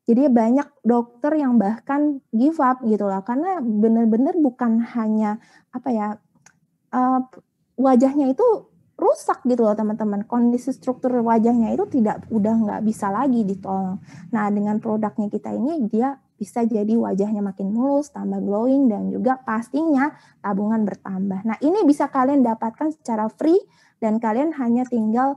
Jadi banyak dokter yang bahkan give up gitu loh, karena benar-benar bukan hanya wajahnya itu rusak gitu loh teman-teman. Kondisi struktur wajahnya itu udah nggak bisa lagi ditolong. Nah dengan produknya kita ini dia bisa jadi wajahnya makin mulus, tambah glowing, dan juga pastinya tabungan bertambah. Nah ini bisa kalian dapatkan secara free dan kalian hanya tinggal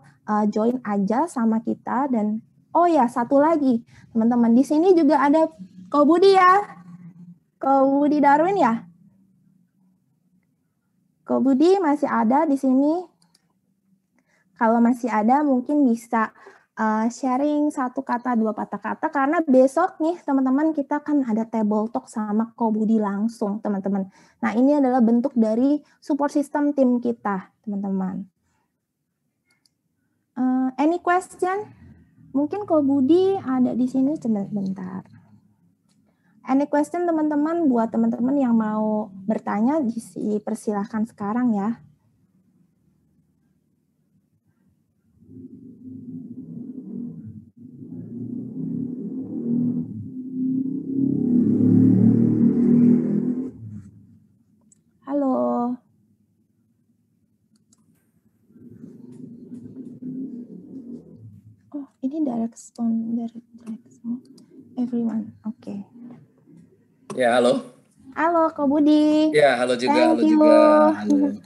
join aja sama kita. Dan oh ya satu lagi teman-teman, di sini juga ada Ko Budi ya, Ko Budi Darwin ya. Ko Budi masih ada di sini? Kalau masih ada mungkin bisa sharing satu kata, dua patah kata, karena besok nih teman-teman kita kan ada table talk sama Ko Budi langsung teman-teman. Nah ini adalah bentuk dari support system tim kita teman-teman. Any question? Mungkin Ko Budi ada di sini sebentar. Any question teman-teman, buat teman-teman yang mau bertanya dipersilahkan sekarang ya. Halo. Oh, ini direct everyone. Oke. Ya, halo. Halo, Ko Budi. Ya, halo juga. Thank you. Halo.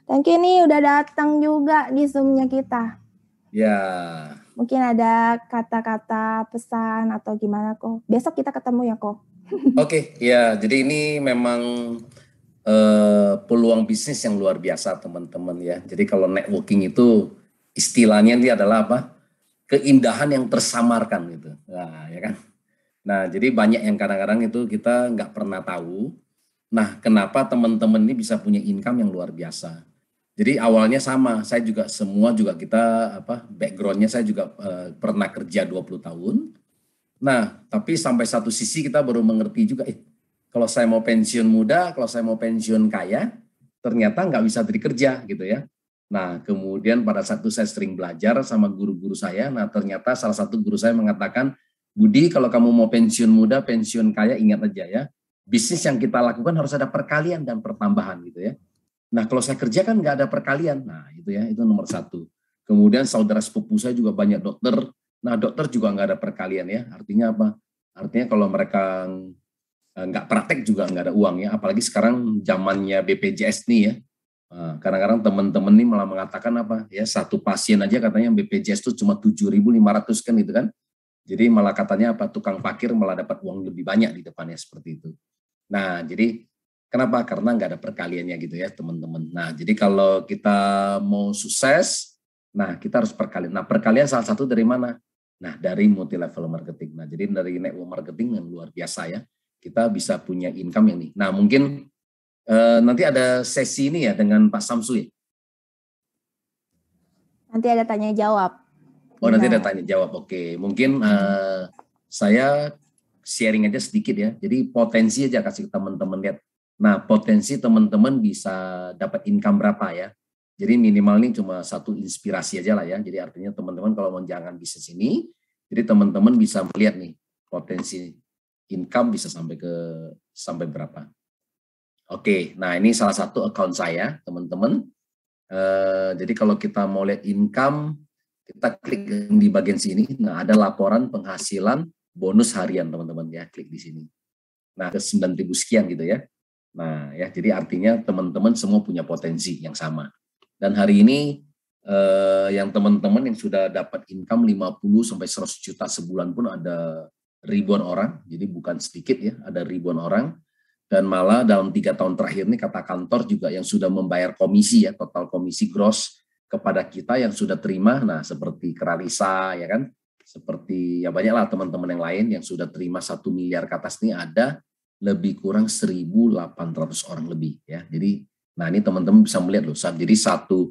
Thank you nih udah datang juga di Zoom-nya kita. Ya. Mungkin ada kata-kata pesan atau gimana kok. Besok kita ketemu ya kok. Oke, ya. Jadi ini memang peluang bisnis yang luar biasa teman-teman ya. Jadi kalau networking itu istilahnya ini adalah apa? Keindahan yang tersamarkan gitu. Nah, ya kan. Nah, jadi banyak yang kadang-kadang itu kita nggak pernah tahu. Nah, kenapa teman-teman ini bisa punya income yang luar biasa? Jadi awalnya sama, saya juga kita backgroundnya saya juga pernah kerja 20 tahun. Nah, tapi sampai satu sisi kita baru mengerti juga, kalau saya mau pensiun muda, kalau saya mau pensiun kaya, ternyata nggak bisa kerja gitu ya. Nah, kemudian pada saat itu saya sering belajar sama guru-guru saya. Nah, ternyata salah satu guru saya mengatakan, Budi, kalau kamu mau pensiun muda, pensiun kaya, ingat aja ya, bisnis yang kita lakukan harus ada perkalian dan pertambahan gitu ya. Nah, kalau saya kerja kan nggak ada perkalian. Nah, itu ya, itu nomor satu. Kemudian saudara sepupu saya juga banyak dokter. Nah, dokter juga nggak ada perkalian ya. Artinya apa? Artinya kalau mereka nggak praktek juga nggak ada uang ya. Apalagi sekarang zamannya BPJS nih ya. Kadang-kadang teman-teman nih malah mengatakan apa? Ya, satu pasien aja katanya BPJS itu cuma 7.500 kan gitu kan. Jadi malah katanya apa? Tukang parkir malah dapat uang lebih banyak di depannya seperti itu. Nah, jadi kenapa? Karena nggak ada perkaliannya gitu ya teman-teman. Nah, jadi kalau kita mau sukses, nah kita harus perkalian. Nah, perkalian salah satu dari mana? Nah, dari multi level marketing. Nah, jadi dari network marketing yang luar biasa ya. Kita bisa punya income yang nih. Nah, mungkin nanti ada sesi ini ya dengan Pak Samsu ya? Nanti ada tanya jawab. Oh, nanti ada tanya jawab. Oke, mungkin saya sharing aja sedikit ya. Jadi potensi aja kasih teman-teman lihat. Nah, potensi teman-teman bisa dapat income berapa ya. Jadi minimal ini cuma satu inspirasi aja lah ya. Jadi artinya teman-teman kalau mau jalan bisnis ini, jadi teman-teman bisa melihat nih potensi income bisa sampai berapa. Oke, nah ini salah satu account saya teman-teman. Jadi kalau kita mau lihat income, kita klik di bagian sini. Nah, ada laporan penghasilan bonus harian teman-teman ya, klik di sini. Nah, ke 9.000 sekian gitu ya. Nah, ya jadi artinya teman-teman semua punya potensi yang sama. Dan hari ini yang teman-teman yang sudah dapat income 50 sampai 100 juta sebulan pun ada ribuan orang. Jadi bukan sedikit ya, ada ribuan orang. Dan malah dalam 3 tahun terakhir ini kata kantor juga yang sudah membayar komisi ya, total komisi gross kepada kita yang sudah terima. Nah, seperti Keralisa ya kan, seperti ya banyaklah teman-teman yang lain yang sudah terima 1 miliar ke atas ini ada lebih kurang 1.800 orang lebih ya. Jadi nah ini teman-teman bisa melihat loh. Jadi satu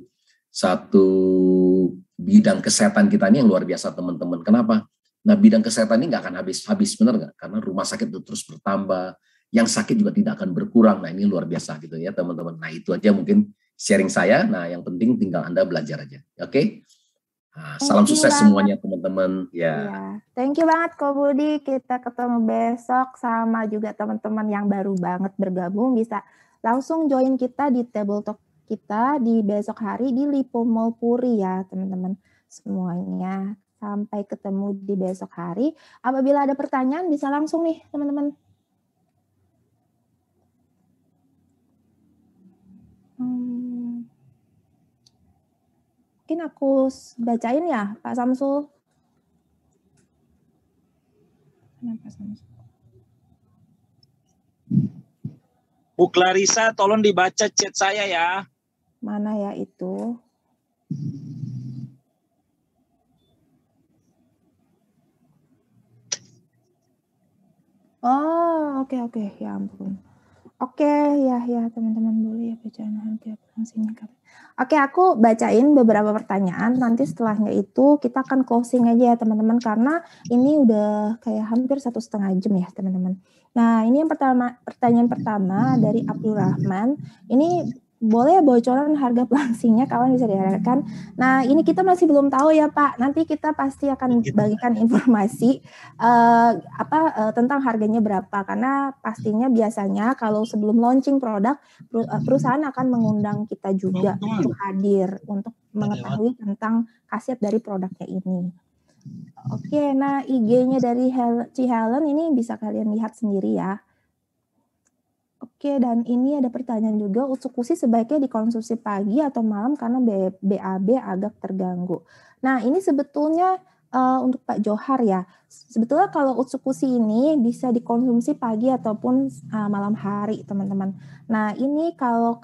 bidang kesehatan kita ini yang luar biasa teman-teman. Kenapa? Nah, bidang kesehatan ini nggak akan habis benar nggak? Karena rumah sakit itu terus bertambah, yang sakit juga tidak akan berkurang. Nah, ini luar biasa gitu ya teman-teman. Nah, itu aja mungkin sharing saya. Nah, yang penting tinggal Anda belajar aja. Oke? Nah, salam sukses semuanya teman-teman. Ya. Thank you banget Ko Budi. Kita ketemu besok, sama juga teman-teman yang baru banget bergabung bisa langsung join kita di table talk kita di besok hari di Lipo Mall Puri ya teman-teman semuanya. Sampai ketemu di besok hari. Apabila ada pertanyaan bisa langsung nih teman-teman. Mungkin aku bacain ya Pak Samsul. Kenapa Samsul? Bu Clarissa, tolong dibaca chat saya ya. Mana ya itu? Oh, oke. Ya ampun. Oke, ya teman-teman boleh ya bacaan harga singkat. Oke, aku bacain beberapa pertanyaan. Nanti setelahnya itu kita akan closing aja ya teman-teman karena ini udah kayak hampir 1,5 jam ya teman-teman. Nah, ini yang pertanyaan pertama dari Abdul Rahman. Ini boleh bocoran harga pelangsingnya kawan bisa diharapkan. Nah, ini kita masih belum tahu ya Pak. Nanti kita pasti akan bagikan informasi tentang harganya berapa. Karena pastinya biasanya kalau sebelum launching produk, perusahaan akan mengundang kita juga untuk hadir untuk mengetahui tentang khasiat dari produknya ini. Oke, nah IG-nya dari Ci Helen ini bisa kalian lihat sendiri ya. Oke, dan ini ada pertanyaan juga, Utsukushi sebaiknya dikonsumsi pagi atau malam karena BAB agak terganggu. Nah, ini sebetulnya untuk Pak Johar ya. Sebetulnya kalau Utsukushi ini bisa dikonsumsi pagi ataupun malam hari, teman-teman. Nah, ini kalau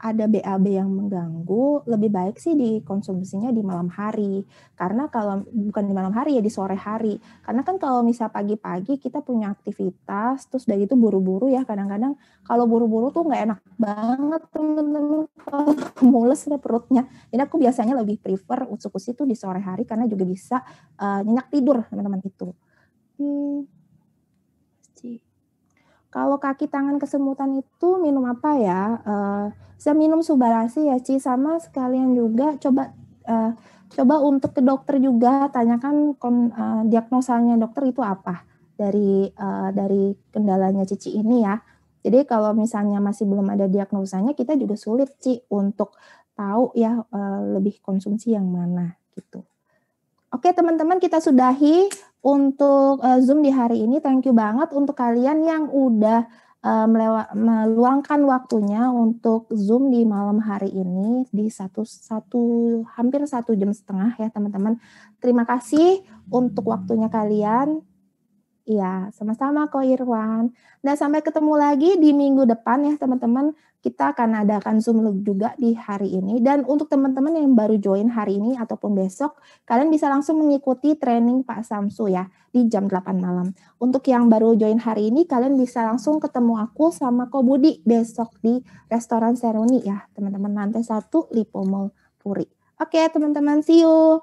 ada BAB yang mengganggu, lebih baik sih dikonsumsinya di malam hari. Karena kalau bukan di malam hari ya di sore hari. Karena kan kalau misal pagi-pagi kita punya aktivitas, terus udah gitu buru-buru ya kadang-kadang kalau buru-buru tuh nggak enak banget teman-teman kalau mules perutnya. Jadi aku biasanya lebih prefer Utsukushi itu di sore hari karena juga bisa nyenyak tidur teman-teman itu. Kalau kaki tangan kesemutan itu minum apa ya? Bisa minum Subarashi ya Ci, sama sekalian juga coba untuk ke dokter juga tanyakan diagnosanya dokter itu apa dari kendalanya Cici ini ya. Jadi kalau misalnya masih belum ada diagnosanya kita juga sulit Ci untuk tahu ya lebih konsumsi yang mana gitu. Oke teman-teman, kita sudahi untuk Zoom di hari ini. Thank you banget untuk kalian yang udah meluangkan waktunya untuk Zoom di malam hari ini di hampir 1,5 jam ya teman-teman. Terima kasih untuk waktunya kalian. Iya, sama-sama Ko Irwan. Nah, sampai ketemu lagi di minggu depan ya teman-teman. Kita akan adakan Zoom juga di hari ini. Dan untuk teman-teman yang baru join hari ini ataupun besok, kalian bisa langsung mengikuti training Pak Samsu ya di jam 8 malam. Untuk yang baru join hari ini, kalian bisa langsung ketemu aku sama Ko Budi besok di restoran Seruni ya teman-teman. Lantai 1 Lipo Mall Puri. Oke teman-teman, see you.